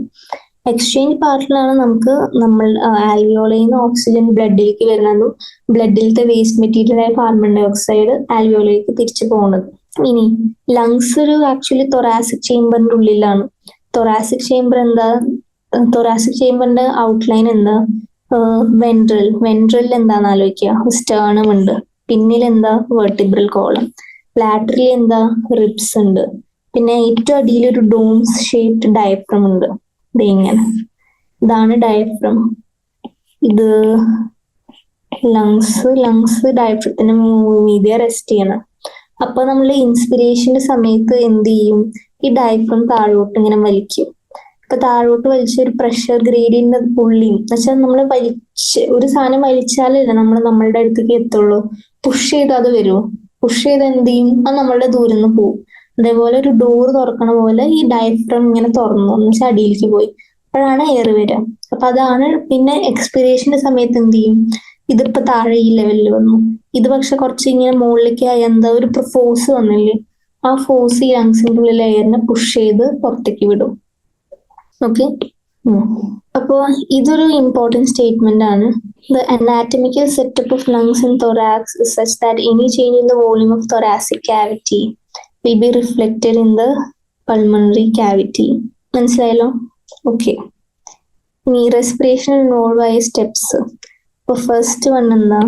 എക്സ്ചേഞ്ച് പാർട്ടിലാണ് നമുക്ക് നമ്മൾ ആൽവിയോളയിൽ നിന്ന് ഓക്സിജൻ ബ്ലഡിലേക്ക് വരുന്നതും ബ്ലഡിലത്തെ വേസ്റ്റ് മെറ്റീരിയൽ ആയ കാർബൺ ഡൈ ഓക്സൈഡ് ആൽവിയോളയിലേക്ക് തിരിച്ചു പോകുന്നത്. ഇനി ലങ്സ് ഒരു ആക്ച്വലി തൊറാസിക് ചേംബറിന്റെ ഉള്ളിലാണ്. തൊറാസിക് ചേംബർ എന്താ, തൊറാസിക് ചേംബറിന്റെ ഔട്ട്ലൈൻ എന്താ, വെൻട്രൽ എന്താന്ന് ആലോചിക്കുക, സ്റ്റേർണം ഉണ്ട്, പിന്നിൽ എന്താ വെർട്ടിബ്രൽ കോളം, ലാറ്ററലി എന്താ റിബ്സ് ഉണ്ട്, പിന്നെ ഏറ്റവും അടിയിൽ ഒരു ഡോംസ് ഷേപ്ഡ് ഡയഫ്രം ഉണ്ട്. ഇങ്ങനെ ഇതാണ് ഡയഫ്രം. ഇത് ലങ്സ് ഡയഫ്രത്തിന് മീതെ റെസ്റ്റ് ചെയ്യണം. അപ്പൊ നമ്മൾ ഇൻസ്പിരേഷന്റെ സമയത്ത് എന്ത് ചെയ്യും, ഈ ഡയഫ്രം താഴോട്ട് ഇങ്ങനെ വലിക്കും. ഇപ്പൊ താഴോട്ട് വലിച്ച ഒരു പ്രഷർ ഗ്രേഡിയന്റ് പുള്ളിങ് എന്ന് വെച്ചാൽ നമ്മൾ ഒരു സാധനം വലിച്ചാലല്ലേ നമ്മളുടെ അടുത്തേക്ക് എത്തുള്ളൂ. പുഷ് ചെയ്ത് അത് വരുമോ, പുഷ് ചെയ്ത് എന്ത് ചെയ്യും, അത് നമ്മളുടെ ദൂരം നിന്ന് പോകും. അതേപോലെ ഒരു ഡോർ തുറക്കണ പോലെ ഈ ഡയഫ്രം ഇങ്ങനെ തുറന്നു എന്ന് വെച്ചാൽ അടിയിലേക്ക് പോയി, അപ്പോഴാണ് എയർ വരിക. അപ്പൊ അതാണ് പിന്നെ എക്സ്പിരേഷന്റെ സമയത്ത് എന്ത് ചെയ്യും, ഇതിപ്പോ താഴെ ഈ ലെവലിൽ വന്നു, ഇത് പക്ഷെ കുറച്ച് ഇങ്ങനെ മുകളിലേക്ക് ആയ എന്താ ഒരു ഫോഴ്സ് വന്നില്ലേ, ആ ഫോഴ്സ് ഈ ലങ്സിന്റെ ഉള്ളിൽ എയറിനെ പുഷ് ചെയ്ത് പുറത്തേക്ക് വിടും. ഓക്കെ. അപ്പോ ഇതൊരു ഇമ്പോർട്ടന്റ് സ്റ്റേറ്റ്മെന്റ് ആണ്. The anatomical setup of lungs and thorax is such that any change in the volume of thoracic cavity will be reflected in the pulmonary cavity. മനസ്സിലായല്ലോ? ഓക്കെ. ഇനി റെസ്പിറേഷൻ ഇൻവോൾവ് ആയ steps. ഇപ്പൊ first one എന്താ,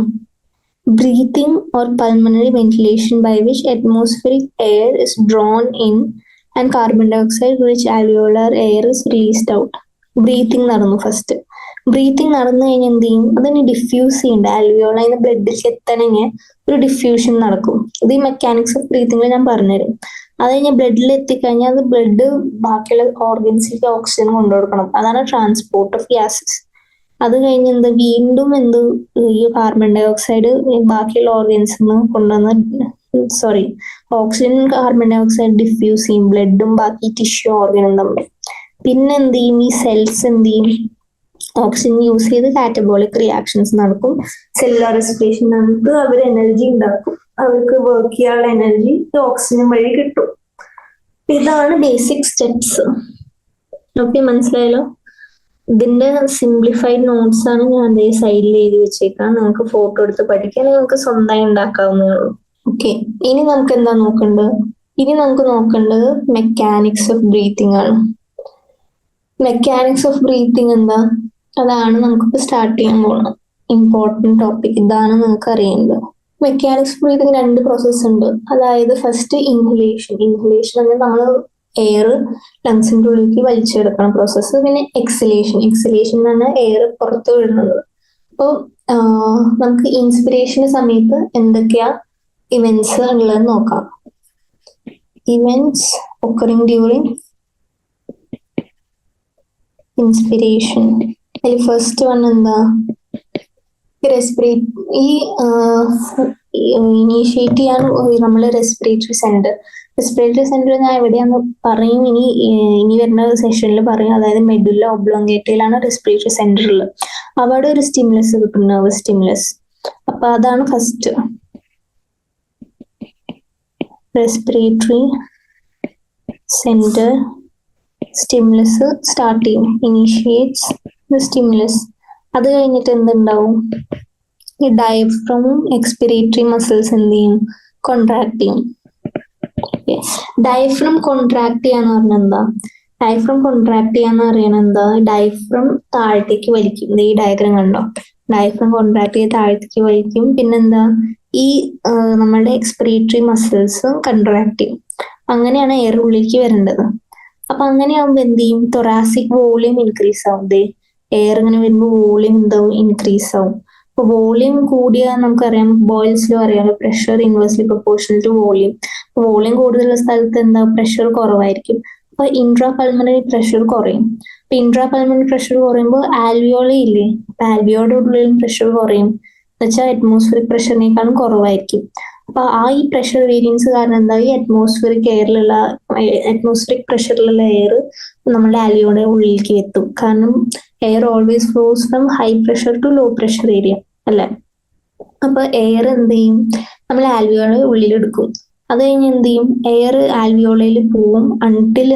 breathing or pulmonary ventilation by which atmospheric air is drawn in and carbon dioxide rich alveolar air is released out. Breathing നടന്നു first. Breathing നടന്നു കഴിഞ്ഞാൽ എന്ത് ചെയ്യും, അതിന് ഡിഫ്യൂസ് ചെയ്യണ്ട, ആൽവിയോളയിൽ ബ്ലഡിലേക്ക് എത്തണമെങ്കിൽ ഒരു ഡിഫ്യൂഷൻ നടക്കും. ഇത് ഈ മെക്കാനിക്സ് ഓഫ് ബ്രീത്തിങ്ങിൽ ഞാൻ പറഞ്ഞുതരും. അത് കഴിഞ്ഞാൽ ബ്ലഡിൽ എത്തിക്കഴിഞ്ഞാൽ അത് ബ്ലഡ് ബാക്കിയുള്ള ഓർഗൻസിലേക്ക് ഓക്സിജൻ കൊണ്ടുകൊടുക്കണം, അതാണ് ട്രാൻസ്പോർട്ട് ഓഫ് ഗ്യാസസ്. അത് കഴിഞ്ഞ് വീണ്ടും ഈ കാർബൺ ഡൈ ഓക്സൈഡ് ബാക്കിയുള്ള ഓർഗൻസിൽ നിന്ന് കൊണ്ടുവന്ന് oxygen carbon dioxide diffuse ചെയ്യും ബ്ലഡും ബാക്കി ടിഷ്യൂ ഓർഗനും തമ്മിൽ. പിന്നെ എന്ത് ചെയ്യും, ഈ സെൽസ് എന്ത് ചെയ്യും, ഓക്സിജൻ യൂസ് ചെയ്ത് കാറ്റബോളിക് റിയാക്ഷൻസ് നടക്കും. സെല്ലുലാർ റെസ്പിറേഷൻ നമുക്ക് അവർ എനർജി ഉണ്ടാക്കും, അവർക്ക് വർക്ക് ചെയ്യാനുള്ള എനർജി ഓക്സിജൻ വഴി കിട്ടും. ഇതാണ് ബേസിക് സ്റ്റെപ്സ്. ഓക്കെ, മനസ്സിലായല്ലോ? ഇതിന്റെ സിംപ്ലിഫൈഡ് നോട്ട്സ് ആണ് ഞാൻ ഈ സൈഡിൽ എഴുതി വെച്ചേക്കാം. നമുക്ക് ഫോട്ടോ എടുത്ത് പഠിക്കാൻ നമുക്ക് സ്വന്തമായി ഉണ്ടാക്കാവുന്നേ ഉള്ളൂ. ഓക്കെ, ഇനി നമുക്ക് എന്താ നോക്കേണ്ടത്? ഇനി നമുക്ക് നോക്കേണ്ടത് മെക്കാനിക്സ് ഓഫ് ബ്രീത്തിങ് ആണ്. മെക്കാനിക്സ് ഓഫ് ബ്രീത്തിങ് എന്താ? അതാണ് നമുക്കിപ്പോ സ്റ്റാർട്ട് ചെയ്യാൻ പോകുന്നത്. ഇമ്പോർട്ടൻറ്റ് ടോപ്പിക് ഇതാണ് നിങ്ങൾക്ക് അറിയേണ്ടത്. മെക്കാനിക്സ് ഓഫ് ബ്രീത്തിങ് 2 പ്രോസസ്സ് ഉണ്ട്. അതായത് ഫസ്റ്റ് ഇൻഹലേഷൻ. ഇൻഹലേഷൻ എന്ന് നമ്മൾ എയർ ലങ്സിന്റെ ഉള്ളിലേക്ക് വലിച്ചെടുക്കണം പ്രോസസ്സ്. പിന്നെ എക്സലേഷൻ. എക്സലേഷൻ എന്നാണ് എയർ പുറത്ത് വിടുന്നത്. അപ്പോൾ നമുക്ക് ഇൻസ്പിറേഷൻ സമയത്ത് എന്തൊക്കെയാ ഇവന്റ്സ് ഉള്ളത് നോക്കാം. Events occurring during inspiration. അതിൽ ഫസ്റ്റ് വൺ എന്താ? ഇനീഷ്യേറ്റ് ചെയ്യാൻ നമ്മൾ റെസ്പിറേറ്ററി സെന്റർ. റെസ്പിറേറ്ററി സെന്റർ ഞാൻ എവിടെയാന്ന് പറയും, ഇനി വരുന്ന സെഷനിൽ പറയും. അതായത് മെഡുല്ല ഒബ്ലോങ്കേറ്റയിലാണ് റെസ്പിറേറ്ററി സെന്റർ ഉള്ളത്. അവിടെ ഒരു സ്റ്റിമുലസ് കിട്ടും, നെർവസ് സ്റ്റിമുലസ്. അപ്പൊ അതാണ് first respiratory centre. Stimulus start ചെയ്യും, ഇനീഷ്യേറ്റ്സ് ദ സ്റ്റിമുലസ്. അത് കഴിഞ്ഞിട്ട് എന്തുണ്ടാവും? ഈ ഡയഫ്രമും എക്സ്പിറേറ്ററി മസിൽസ് എന്ത് ചെയ്യും? കോൺട്രാക്ട് ചെയ്യും. ഡയഫ്രം കോൺട്രാക്ട് ചെയ്യാന്ന് പറഞ്ഞാൽ എന്താ? ഡയഫ്രം കോൺട്രാക്ട് ചെയ്യാന്ന് പറയുന്നത് എന്താ? ഡയഫ്രം താഴത്തേക്ക് വലിക്കും. ഈ ഡയഗ്രം കണ്ടോ? ഡയഫ്രം കോൺട്രാക്ട് ചെയ്ത് താഴത്തേക്ക് വലിക്കും. പിന്നെന്താ? ഈ നമ്മളുടെ എക്സ്പിറേറ്ററി മസിൽസ് കോൺട്രാക്ട് ചെയ്യും. അങ്ങനെയാണ് എയർ ഉള്ളിലേക്ക് വരേണ്ടത്. അപ്പൊ അങ്ങനെയാവുമ്പോ എന്ത് ചെയ്യും? തൊറാസിക് വോളിയം ഇൻക്രീസ് ആവും. എയർ ഇങ്ങനെ വരുമ്പോൾ വോളിയം എന്താവും? ഇൻക്രീസ് ആവും. അപ്പൊ വോളിയം കൂടിയാൽ നമുക്കറിയാം, ബോയിൽസ് ലോ അറിയാലോ, pressure inversely proportional to volume. Volume കൂടുതലുള്ള സ്ഥലത്ത് എന്താ? പ്രഷർ കുറവായിരിക്കും. അപ്പൊ ഇൻട്രാ പൾമണറി പ്രഷർ കുറയും. അപ്പൊ ഇൻട്രാ പൾമണറി പ്രഷർ കുറയുമ്പോൾ ആൽവിയോളി ഇല്ലേ, അപ്പൊ ആൽവിയോയുടെ ഉള്ളിലും പ്രഷർ കുറയും. എന്നുവെച്ചാൽ അറ്റ്മോസ്ഫിയറിക് പ്രഷറിനേക്കാളും കുറവായിരിക്കും. അപ്പൊ ഈ പ്രഷർ വേരിയൻസ് കാരണം എന്താ? ഈ അറ്റ്മോസ്ഫിയറിക് പ്രഷറിലുള്ള എയർ നമ്മുടെ ആൽവിയോയുടെ ഉള്ളിലേക്ക് എത്തും. കാരണം air always flows from high pressure to low pressure area അല്ലെ? അപ്പൊ എയർ എന്ത് ചെയ്യും? നമ്മൾ ആൽവിയോളെ ഉള്ളിലെടുക്കും. അത് കഴിഞ്ഞ് എന്ത് ചെയ്യും? എയർ ആൽവിയോളയിൽ പോവും until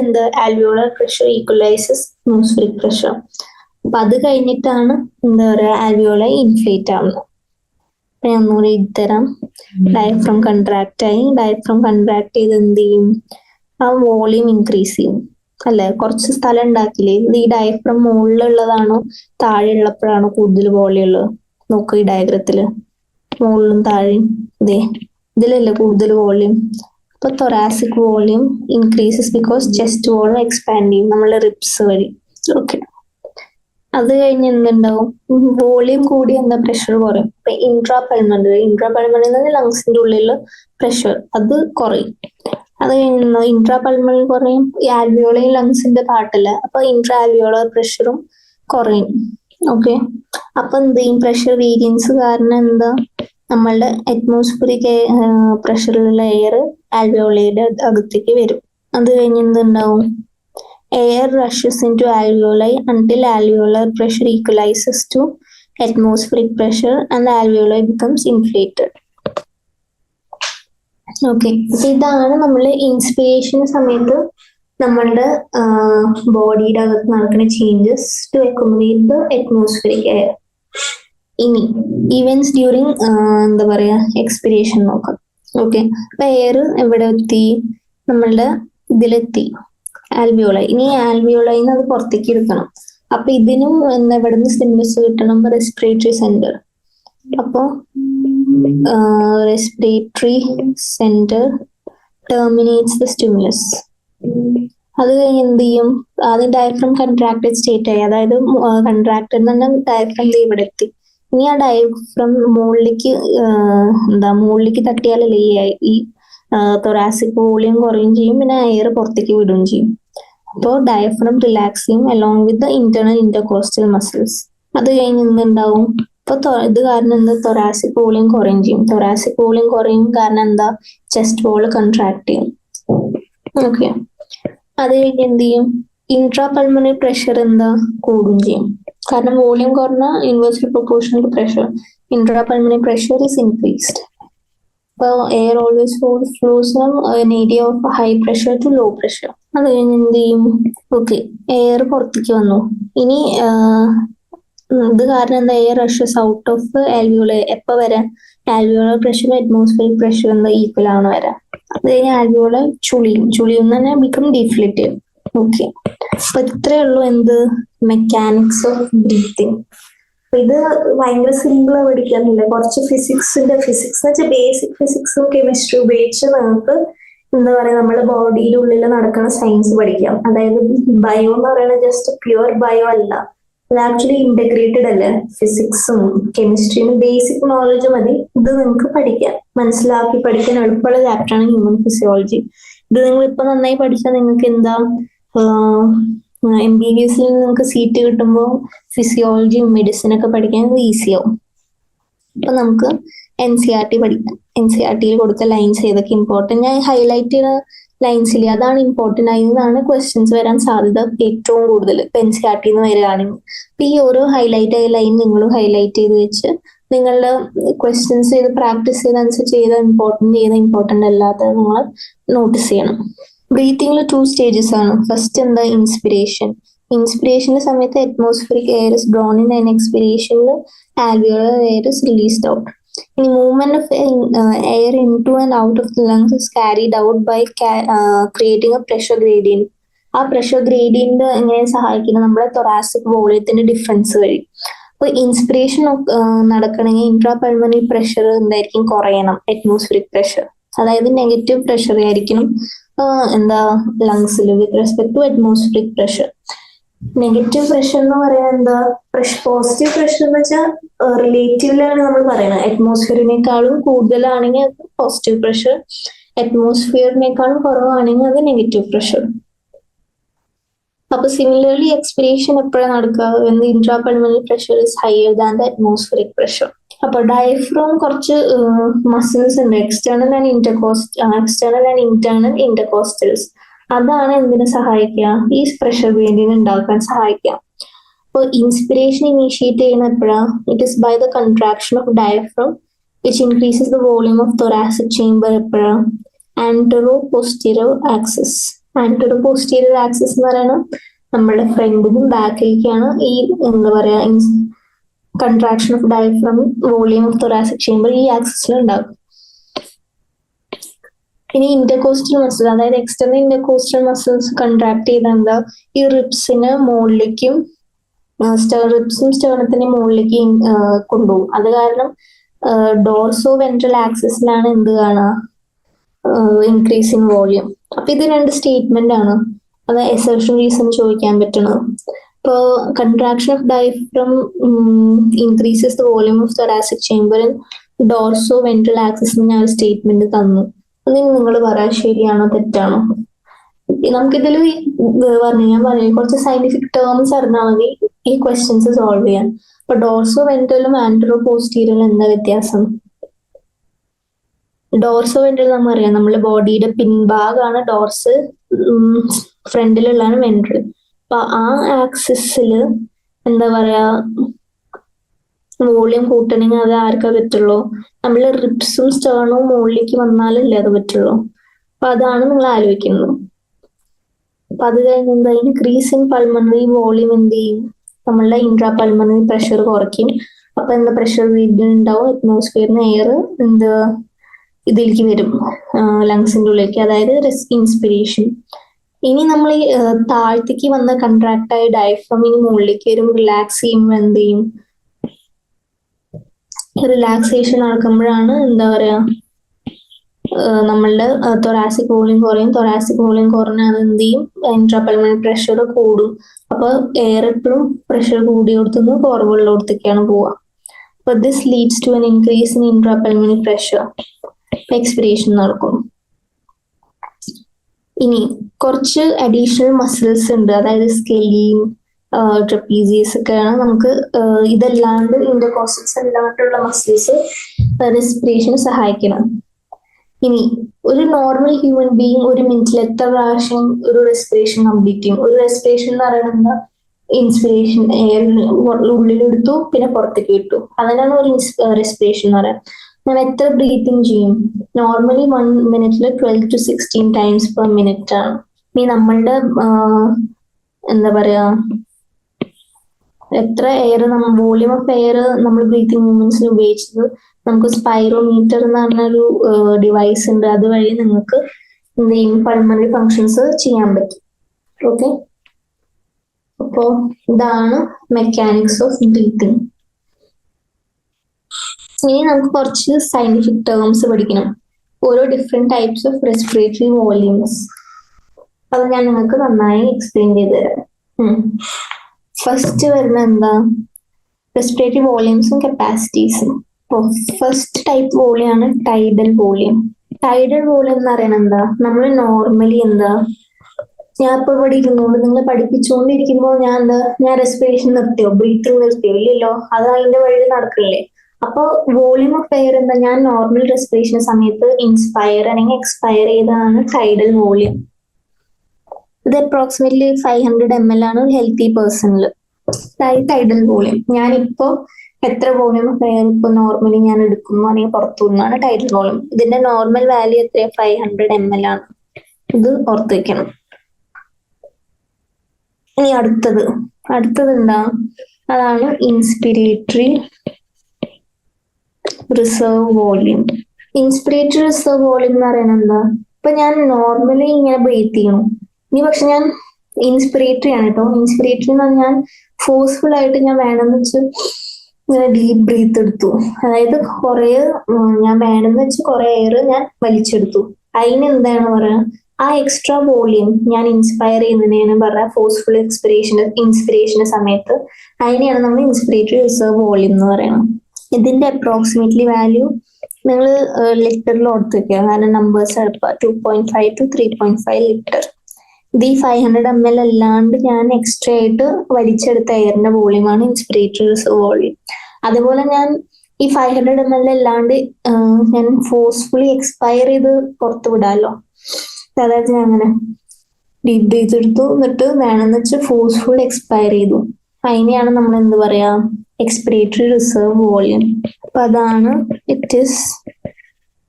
alveolar pressure equalises atmospheric pressure. അപ്പൊ അത് കഴിഞ്ഞിട്ടാണ് എന്താ പറയാ, ആൽവിയോളെ ഇൻഫ്ലേറ്റ് ആവുന്നത്. അപ്പൊ ഞാൻ ഒന്നുകൂടി ഇത്തരം ഡയഫ്രം കൺട്രാക്ട് ആയി. ഡയഫ്രം കൺട്രാക്ട് ചെയ്ത് എന്ത് ചെയ്യും? ആ വോളിയം ഇൻക്രീസ് ചെയ്യും അല്ലെ? കുറച്ച് സ്ഥലം ഉണ്ടാക്കില്ലേ? ഇത് ഈ ഡയഫ്രം മുകളിലുള്ളതാണോ താഴെ ഉള്ളപ്പോഴാണോ കൂടുതൽ വോളിയം ഉള്ളത്? നോക്കുക ഈ ഡയഗ്രത്തില്, മുകളിലും താഴെയും. ഇതിലല്ലേ കൂടുതൽ വോളിയം. അപ്പൊ thoracic volume increases because chest wall expand ചെയ്യും നമ്മളെ റിബ്സ് വഴി. ഓക്കെ, അത് കഴിഞ്ഞ് എന്തുണ്ടാവും? വോളിയം കൂടി എന്താ? പ്രഷർ കുറയും. അപ്പൊ ഇൻട്രാ പൾമണറി ലങ്സിന്റെ ഉള്ളിൽ പ്രഷർ അത് കുറയും. അത് കഴിഞ്ഞ ഇൻട്രാ പൾമണറി കുറയും. ഈ ആൽവിയോളയും ലങ്സിന്റെ പാർട്ടല്ല, അപ്പൊ ഇൻട്രാ ആൽവിയോളർ പ്രഷറും കുറയും. ഓക്കെ, അപ്പൊ എന്ത് ചെയ്യും? പ്രഷർ വേരിയൻസ് കാരണം എന്താ? നമ്മളുടെ അറ്റ്മോസ്ഫിയറിക് പ്രഷറിലുള്ള എയർ ആൽവിയോളയുടെ അകത്തേക്ക് വരും. അത് കഴിഞ്ഞ് എന്തുണ്ടാവും? Air rushes into alveoli until alveolar pressure equalizes to atmospheric pressure and the alveoli becomes inflated. Okay, അപ്പൊ ഇതാണ് നമ്മള് ഇൻസ്പിറേഷൻ സമയത്ത് നമ്മളുടെ ബോഡിയുടെ അകത്ത് നടക്കുന്ന changes to accommodate the atmospheric air. ഇനി ഇവന്റ്സ് ഡ്യൂറിങ് എന്താ പറയാ, എക്സ്പിറേഷൻ നോക്കാം. ഓക്കെ, അപ്പൊ എയർ എവിടെ എത്തി? നമ്മളുടെ ഇതിലെത്തി, ആൽവിയോളായി. ഇനി ആൽവിയോളായിന്ന് അത് പുറത്തേക്ക് എടുക്കണം. അപ്പൊ ഇതിനും എവിടെ നിന്ന് സ്റ്റിമുലസ് കിട്ടണം? Respiratory centre. അപ്പൊ respiratory centre terminates the stimulus. അത് കഴിഞ്ഞ് എന്ത് ചെയ്യും? ആദ്യം ഡയഫ്രം കൺട്രാക്റ്റഡ് സ്റ്റേറ്റ് ആയി, അതായത് കൺട്രാക്റ്റഡ് എന്ന് പറഞ്ഞാൽ ഡയഫ്രം ഇവിടെ എത്തി. ഇനി ആ ഡയഫ്രം മുകളിലേക്ക് മുകളിലേക്ക് തട്ടിയാലല്ലേ ഈ തൊറാസിക് വോളിയം കുറയും ചെയ്യും, പിന്നെ എയർ പുറത്തേക്ക് വിടുകയും ചെയ്യും. അപ്പോൾ ഡയഫ്രം റിലാക്സ് ചെയ്യും along with the internal intercostal muscles. അത് കഴിഞ്ഞ് എന്തുണ്ടാവും? ഇപ്പൊ ഇത് കാരണം എന്താ? തൊറാസിക് വോളിയം കുറയും ചെയ്യും. തൊറാസിക് വോളിയം കുറയും കാരണം എന്താ? ചെസ്റ്റ് വോൾ കൺട്രാക്ട് ചെയ്യും. ഓക്കെ, അത് കഴിഞ്ഞ് എന്ത് ചെയ്യും? ഇൻട്രാ പൾമണറി പ്രഷർ എന്താ? കൂടുകയും ചെയ്യും. കാരണം വോളിയം കുറഞ്ഞ inversely proportional pressure, intra pulmonary pressure is increased. അപ്പോൾ air always flows from an area of high pressure to low pressure. അത് കഴിഞ്ഞ് എന്ത് ചെയ്യും? ഓക്കെ, എയർ പുറത്തേക്ക് വന്നു. ഇനി ഇത് കാരണം എന്താ? Air rushes out of alveoli. എപ്പോ വരാം? ആൽവിയോളർ പ്രഷർ അറ്റ്മോസ്ഫിയറിക് പ്രഷർ എന്താ ഈക്വൽ ആണ് വരാം. അത് കഴിഞ്ഞ് ആൽവിയോളർ ചുളിയും തന്നെ ബിക്കം ഡീഫ്ലേറ്റ്. ഓക്കെ, അപ്പൊ ഇത്രയേ ഉള്ളൂ എന്ത്? Mechanics of breathing. ഇത് ഭയങ്കര സിമ്പിൾ പഠിക്കാനില്ല. കുറച്ച് ഫിസിക്സ് എന്ന് വെച്ചാൽ ബേസിക് ഫിസിക്സും കെമിസ്ട്രി ഉപയോഗിച്ച് നമുക്ക് എന്താ പറയാ, നമ്മുടെ ബോഡിയുടെ ഉള്ളിൽ നടക്കുന്ന സയൻസ് പഠിക്കാം. അതായത് ബയോ എന്ന് പറയുന്നത് ജസ്റ്റ് പ്യുവർ ബയോ അല്ല, അത് ആക്ച്വലി ഇന്റഗ്രേറ്റഡ് അല്ലേ. ഫിസിക്സും കെമിസ്ട്രിയും ബേസിക് നോളജ് മതി ഇത് നിങ്ങൾക്ക് പഠിക്കാം. മനസ്സിലാക്കി പഠിക്കാൻ എളുപ്പമുള്ള ചാപ്റ്ററാണ് ഹ്യൂമൻ ഫിസിയോളജി. ഇത് നിങ്ങൾ ഇപ്പൊ നന്നായി പഠിച്ചാൽ നിങ്ങൾക്ക് എന്താ MBBS നിങ്ങൾക്ക് സീറ്റ് കിട്ടുമ്പോൾ ഫിസിയോളജിയും മെഡിസിൻ ഒക്കെ പഠിക്കാൻ ഈസി ആവും. അപ്പൊ നമുക്ക് NCERT പഠിക്കാം. NCERT കൊടുത്ത ലൈൻസ് ഏതൊക്കെ ഇമ്പോർട്ടന്റ്, ഞാൻ ഹൈലൈറ്റ് ചെയ്ത ലൈൻസ് ഇല്ലേ, അതാണ് ഇമ്പോർട്ടന്റ്. അതിൽ ക്വസ്റ്റ്യൻസ് വരാൻ സാധ്യത ഏറ്റവും കൂടുതൽ ഇപ്പൊ NCERT വരികയാണെങ്കിൽ. അപ്പൊ ഈ ഓരോ ഹൈലൈറ്റ് ആയ ലൈൻ നിങ്ങളും ഹൈലൈറ്റ് ചെയ്ത് വെച്ച് നിങ്ങളുടെ ക്വസ്റ്റ്യൻസ് ചെയ്ത് പ്രാക്ടീസ് ചെയ്തനുസരിച്ച് ഇമ്പോർട്ടന്റ് അല്ലാത്തത് നിങ്ങൾ നോട്ടീസ് ചെയ്യണം. ബ്രീത്തിങ്ങിൽ 2 സ്റ്റേജസ് ആണ്. ഫസ്റ്റ് എന്താ? ഇൻസ്പിറേഷന്റെ സമയത്ത് atmospheric air is drawn in, and എക്സ്പിറേഷനിൽ alveolar air is released out. ഇനി movement of air in to and out of the lungs is carried out by creating a pressure gradient. ആ pressure gradient എങ്ങനെ സഹായിക്കുന്നത്? നമ്മുടെ thoracic വോളിയത്തിന്റെ difference വഴി. അപ്പൊ inspiration നടക്കണമെങ്കിൽ intrapulmonary pressure എന്തായിരിക്കും? കുറയണം. അറ്റ്മോസ്ഫിയറിക് പ്രഷർ, അതായത് നെഗറ്റീവ് പ്രഷർ ആയിരിക്കണം എന്താ ലങ്സിൽ with respect to atmospheric pressure. Negative pressure എന്ന് പറയാൻ എന്താ? പോസിറ്റീവ് പ്രഷർ എന്ന് വെച്ചാൽ റിലേറ്റീവിലാണ് നമ്മൾ പറയുന്നത്. അറ്റ്മോസ്ഫിയറിനേക്കാളും കൂടുതലാണെങ്കിൽ അത് പോസിറ്റീവ് പ്രഷർ, അറ്റ്മോസ്ഫിയറിനേക്കാളും കുറവാണെങ്കിൽ അത് നെഗറ്റീവ് പ്രഷർ. അപ്പൊ സിമിലർലി എക്സ്പിറേഷൻ എപ്പോഴാണ് നടക്കുക? Intrapulmonary pressure is higher than the atmospheric pressure. അപ്പൊ ഡയഫ്രം കുറച്ച് മസിൽസ് ഉണ്ട്, എക്സ്റ്റേണൽ ആൻഡ് ഇന്റേണൽ ഇന്റർകോസ്റ്റൽസ്. അതാണ് എന്തിനു സഹായിക്കുക? ഈ പ്രഷർ ഗ്രേഡിയന്റ് ഉണ്ടാക്കാൻ സഹായിക്കാം. അപ്പോൾ ഇൻസ്പിറേഷൻ ഇനീഷ്യേറ്റ് ചെയ്യുന്ന എപ്പോഴാണ്? It is by the contraction of diaphragm which increases the volume of thoracic chamber. എപ്പോഴാണ്? Antero posterior axis. Antero posterior axis എന്ന് പറയുന്നത് നമ്മുടെ ഫ്രണ്ടിനും ബാക്കിലേക്കാണ് ഈ എന്താ പറയാ contraction of diaphragm, volume of thoracic chamber ഈ ആക്സിസിൽ ഉണ്ടാകും. ഇനി ഇന്റർകോസ്റ്റൽ മസിൽ, അതായത് എക്സ്റ്റർണൽ ഇന്റർകോസ്റ്റൽ മസിൽസ് കൺട്രാക്ട് ചെയ്ത എന്താ? ഈ റിബ്സിന് മുകളിലേക്കും റിബ്സും സ്റ്റേർണത്തിന്റെ മുകളിലേക്ക് കൊണ്ടുപോകും. അത് കാരണം ഡോർസോ വെൻട്രൽ ആക്സിസിലാണ് എന്ത് കാണുക? Increase in volume. അപ്പൊ ഇത് 2 സ്റ്റേറ്റ്മെന്റ് ആണ്. അത് എസർഷൻ റീസൺ ചോദിക്കാൻ പറ്റണത്. ഇപ്പൊ contraction of diaphragm increases the volume of thoracic chamber in dorso ventral axis ഞാൻ ഒരു സ്റ്റേറ്റ്മെന്റ് തന്നു. അതിന് നിങ്ങൾ പറയാം ശരിയാണോ തെറ്റാണോ. നമുക്കിതിൽ ഞാൻ പറഞ്ഞു കുറച്ച് സയന്റിഫിക് ടേംസ് അറിഞ്ഞാൽ മതി ഈ ക്വസ്റ്റ്യൻസ് സോൾവ് ചെയ്യാൻ. അപ്പൊ ഡോർസോ വെൻട്രലും ആന്ററോ പോസ്റ്റീരിയലും എന്താ വ്യത്യാസം? ഡോർസോ വെൻട്രൽ നമുക്കറിയാം, നമ്മുടെ ബോഡിയുടെ പിൻഭാഗമാണ് ഡോർസ്, ഫ്രണ്ടിലുള്ളതാണ് വെൻട്രൽ. അപ്പൊ ആ ആക്സിസിൽ എന്താ പറയാ വോളിയം കൂട്ടണമെങ്കിൽ അത് ആർക്കാ പറ്റുള്ളൂ? നമ്മള് റിബ്സും സ്റ്റേണും മുകളിലേക്ക് വന്നാലല്ലേ അത് പറ്റുള്ളൂ. അപ്പൊ അതാണ് നിങ്ങൾ ആലോചിക്കുന്നത്. അപ്പൊ അത് കഴിഞ്ഞ് എന്താ? ഇൻക്രീസ് ഇൻ പൾമണറി വോളിയം എന്ത് ചെയ്യും? നമ്മളുടെ ഇൻട്രാ പൾമണറി പ്രഷർ കുറയ്ക്കും. അപ്പൊ എന്താ? പ്രഷർ റീഡിങ് ഉണ്ടാവും. അറ്റ്മോസ്ഫിയറിന് എയർ എന്ത് ഇതിലേക്ക് വരും, ലങ്സിന്റെ ഉള്ളിലേക്ക്, അതായത് ഇൻസ്പിറേഷൻ. ഇനി നമ്മൾ ഈ താഴത്തേക്ക് വന്ന കൺട്രാക്ട് ആയ ഡയഫ്രം ഇനി മുകളിലേക്ക് വരും, റിലാക്സ് ചെയ്യുമ്പോൾ എന്ത് ചെയ്യും? റിലാക്സേഷൻ നടക്കുമ്പോഴാണ് എന്താ പറയാ നമ്മളുടെ തൊറാസിക് വോളിയം കുറയും. തൊറാസിക് വോളിയം കുറഞ്ഞാൽ എന്ത് ചെയ്യും? ഇൻട്രാപൾമണറി പ്രഷർ കൂടും. അപ്പൊ എയർ എപ്പോഴും പ്രഷർ കൂടിയോടത്തുനിന്ന് കുറവുള്ളോടത്തേക്കാണ് പോവുക. അപ്പൊ this leads to an increase in intrapulmonary pressure. Expiration നടക്കും. ഇനി കുറച്ച് അഡീഷണൽ മസിൽസ് ഉണ്ട്, അതായത് സ്കെലീൻ, ട്രപ്പീസിയസ് ഒക്കെയാണ് നമുക്ക് ഇതല്ലാണ്ട് ഇന്റർകോസ്റ്റൽസ് അല്ലാണ്ടുള്ള മസിൽസ് റെസ്പിറേഷന് സഹായിക്കണം. ഇനി ഒരു നോർമൽ ഹ്യൂമൻ ബീയിങ് ഒരു മിനിറ്റിൽ എത്ര പ്രാവശ്യം ഒരു റെസ്പിറേഷൻ കംപ്ലീറ്റ് ചെയ്യും? ഒരു റെസ്പിറേഷൻ എന്ന് പറയുന്നത് ഇൻസ്പിറേഷൻ എയർ ഉള്ളിലെടുത്തു പിന്നെ പുറത്തേക്ക് വിട്ടു, അതിനാണ് ഒരു റെസ്പിറേഷൻ എന്ന് പറയുന്നത്. ഞാൻ എത്ര ബ്രീത്തിങ് ചെയ്യും? നോർമലി 1 മിനിറ്റിൽ 12 to 16 ടൈംസ് പെർ മിനിറ്റ് ആണ്. ഇനി നമ്മളുടെ എന്താ പറയാ എത്ര എയർ നമ്മൾ വോളിയം ഓഫ് എയർ നമ്മൾ ബ്രീത്തിങ് മൂവ്മെന്റ്സിന് ഉപയോഗിച്ചത് നമുക്ക് സ്പൈറോമീറ്റർ എന്ന് പറഞ്ഞൊരു ഡിവൈസ് ഉണ്ട്. അതുവഴി നിങ്ങൾക്ക് എന്ത് ചെയ്യും പൾമണറി ഫങ്ഷൻസ് ചെയ്യാൻ പറ്റും. ഓക്കെ, അപ്പോ ഇതാണ് മെക്കാനിക്സ് ഓഫ് ബ്രീത്തിങ്. ഇനി നമുക്ക് കുറച്ച് സയന്റിഫിക് ടേംസ് പഠിക്കണം. ഓരോ different types of respiratory volumes അത് ഞാൻ നിങ്ങൾക്ക് നന്നായി എക്സ്പ്ലെയിൻ ചെയ്ത് തരാം. ഫസ്റ്റ് വരുന്ന എന്താ, റെസ്പിറേറ്ററി വോളിയൂംസും കപ്പാസിറ്റീസും. ഫസ്റ്റ് ടൈപ്പ് വോളിയം ആണ് ടൈഡൽ വോളിയം. ടൈഡൽ വോളിയം എന്ന് പറയുന്നത് എന്താ, നമ്മൾ നോർമലി എന്താ, ഞാൻ ഇപ്പൊ ഇവിടെ ഇരുന്നോണ്ട് നിങ്ങൾ പഠിപ്പിച്ചുകൊണ്ടിരിക്കുമ്പോൾ ഞാൻ റെസ്പിറേഷൻ നിർത്തിയോ, ബ്രീത്തിങ് നിർത്തിയോ? ഇല്ലല്ലോ, അത് അതിന്റെ വഴി നടക്കില്ലേ. അപ്പൊ വോളിയം ഓഫ് എയർ എന്താ, ഞാൻ നോർമൽ റെസ്പിറേഷൻ സമയത്ത് ഇൻസ്പയർ അല്ലെങ്കിൽ എക്സ്പയർ ചെയ്തതാണ് ടൈഡൽ വോളിയം. ഇത് അപ്രോക്സിമേറ്റ്ലി 500 ml ആണ് ഹെൽത്തി പേഴ്സണിൽ ടൈഡൽ വോളിയം. ഞാനിപ്പോ എത്ര വോളിയം ഓഫ് എയർ ഇപ്പൊ നോർമലി ഞാൻ എടുക്കുന്നു അല്ലെങ്കിൽ പുറത്തു നിന്നാണ് ടൈഡൽ വോളിയം. ഇതിന്റെ നോർമൽ വാല്യൂ എത്രയാ, 500 ml ആണ്. ഇത് ഓർത്ത് വെക്കണം. ഇനി അടുത്തത് എന്താ, അതാണ് ഇൻസ്പിരേറ്ററി റിസർവ് വോളിയം. ഇൻസ്പിരേറ്ററി റിസർവ് വോളിയം എന്ന് പറയുന്നത് എന്താ, ഇപ്പൊ ഞാൻ നോർമലി ഇങ്ങനെ ബ്രീത്ത് ചെയ്യണം, ഇനി പക്ഷെ ഞാൻ ഇൻസ്പിരേറ്ററി ആണ് കേട്ടോ. ഇൻസ്പിരേറ്ററി എന്ന് പറഞ്ഞാൽ ഞാൻ ഫോഴ്സ്ഫുൾ ആയിട്ട് ഞാൻ വേണമെന്ന് വെച്ച് ഇങ്ങനെ ഡീപ് ബ്രീത്ത് എടുത്തു, അതായത് ഞാൻ വേണമെന്ന് വെച്ച് കുറെ എയർ ഞാൻ വലിച്ചെടുത്തു. അതിന് എന്താണ് പറയാ, ആ എക്സ്ട്രാ വോളിയം ഞാൻ ഇൻസ്പയർ ചെയ്യുന്നതിനാണ് പറയാ ഫോഴ്സ്ഫുൾ ഇൻസ്പിരേഷന്റെ സമയത്ത് അതിനെയാണ് നമ്മൾ ഇൻസ്പിരേറ്ററി റിസർവ് വോളിയം എന്ന് പറയുന്നത്. ഇതിന്റെ അപ്രോക്സിമേറ്റ്ലി വാല്യൂ നിങ്ങൾ ലിറ്ററിൽ ഓർത്ത് വെക്കുക, കാരണം നമ്പേഴ്സ് എളുപ്പ 2.5 to 3.5 ലിറ്റർ. ഇത് ഈ 500 ml അല്ലാണ്ട് ഞാൻ എക്സ്ട്രാ ആയിട്ട് വലിച്ചെടുത്ത എയറിന്റെ വോളിയമാണ് ഇൻസ്പിരേറ്ററി റിസർവ് വോളിയം. അതുപോലെ ഞാൻ ഈ 500 ml അല്ലാണ്ട് ഞാൻ ഫോഴ്സ്ഫുള്ളി എക്സ്പയർ ചെയ്ത് പുറത്തു വിടാമല്ലോ. അതായത് ഞാൻ അങ്ങനെ ഡീപ് ബ്രീത്ത് എടുത്തു, എന്നിട്ട് വേണമെന്ന് വെച്ച് ഫോഴ്സ്ഫുൾ എക്സ്പയർ ചെയ്തു. അതിനെയാണ് നമ്മൾ എന്ത് പറയാ, എക്സ്പിരേറ്ററി റിസർവ് വോളിയം. അപ്പൊ അതാണ് it is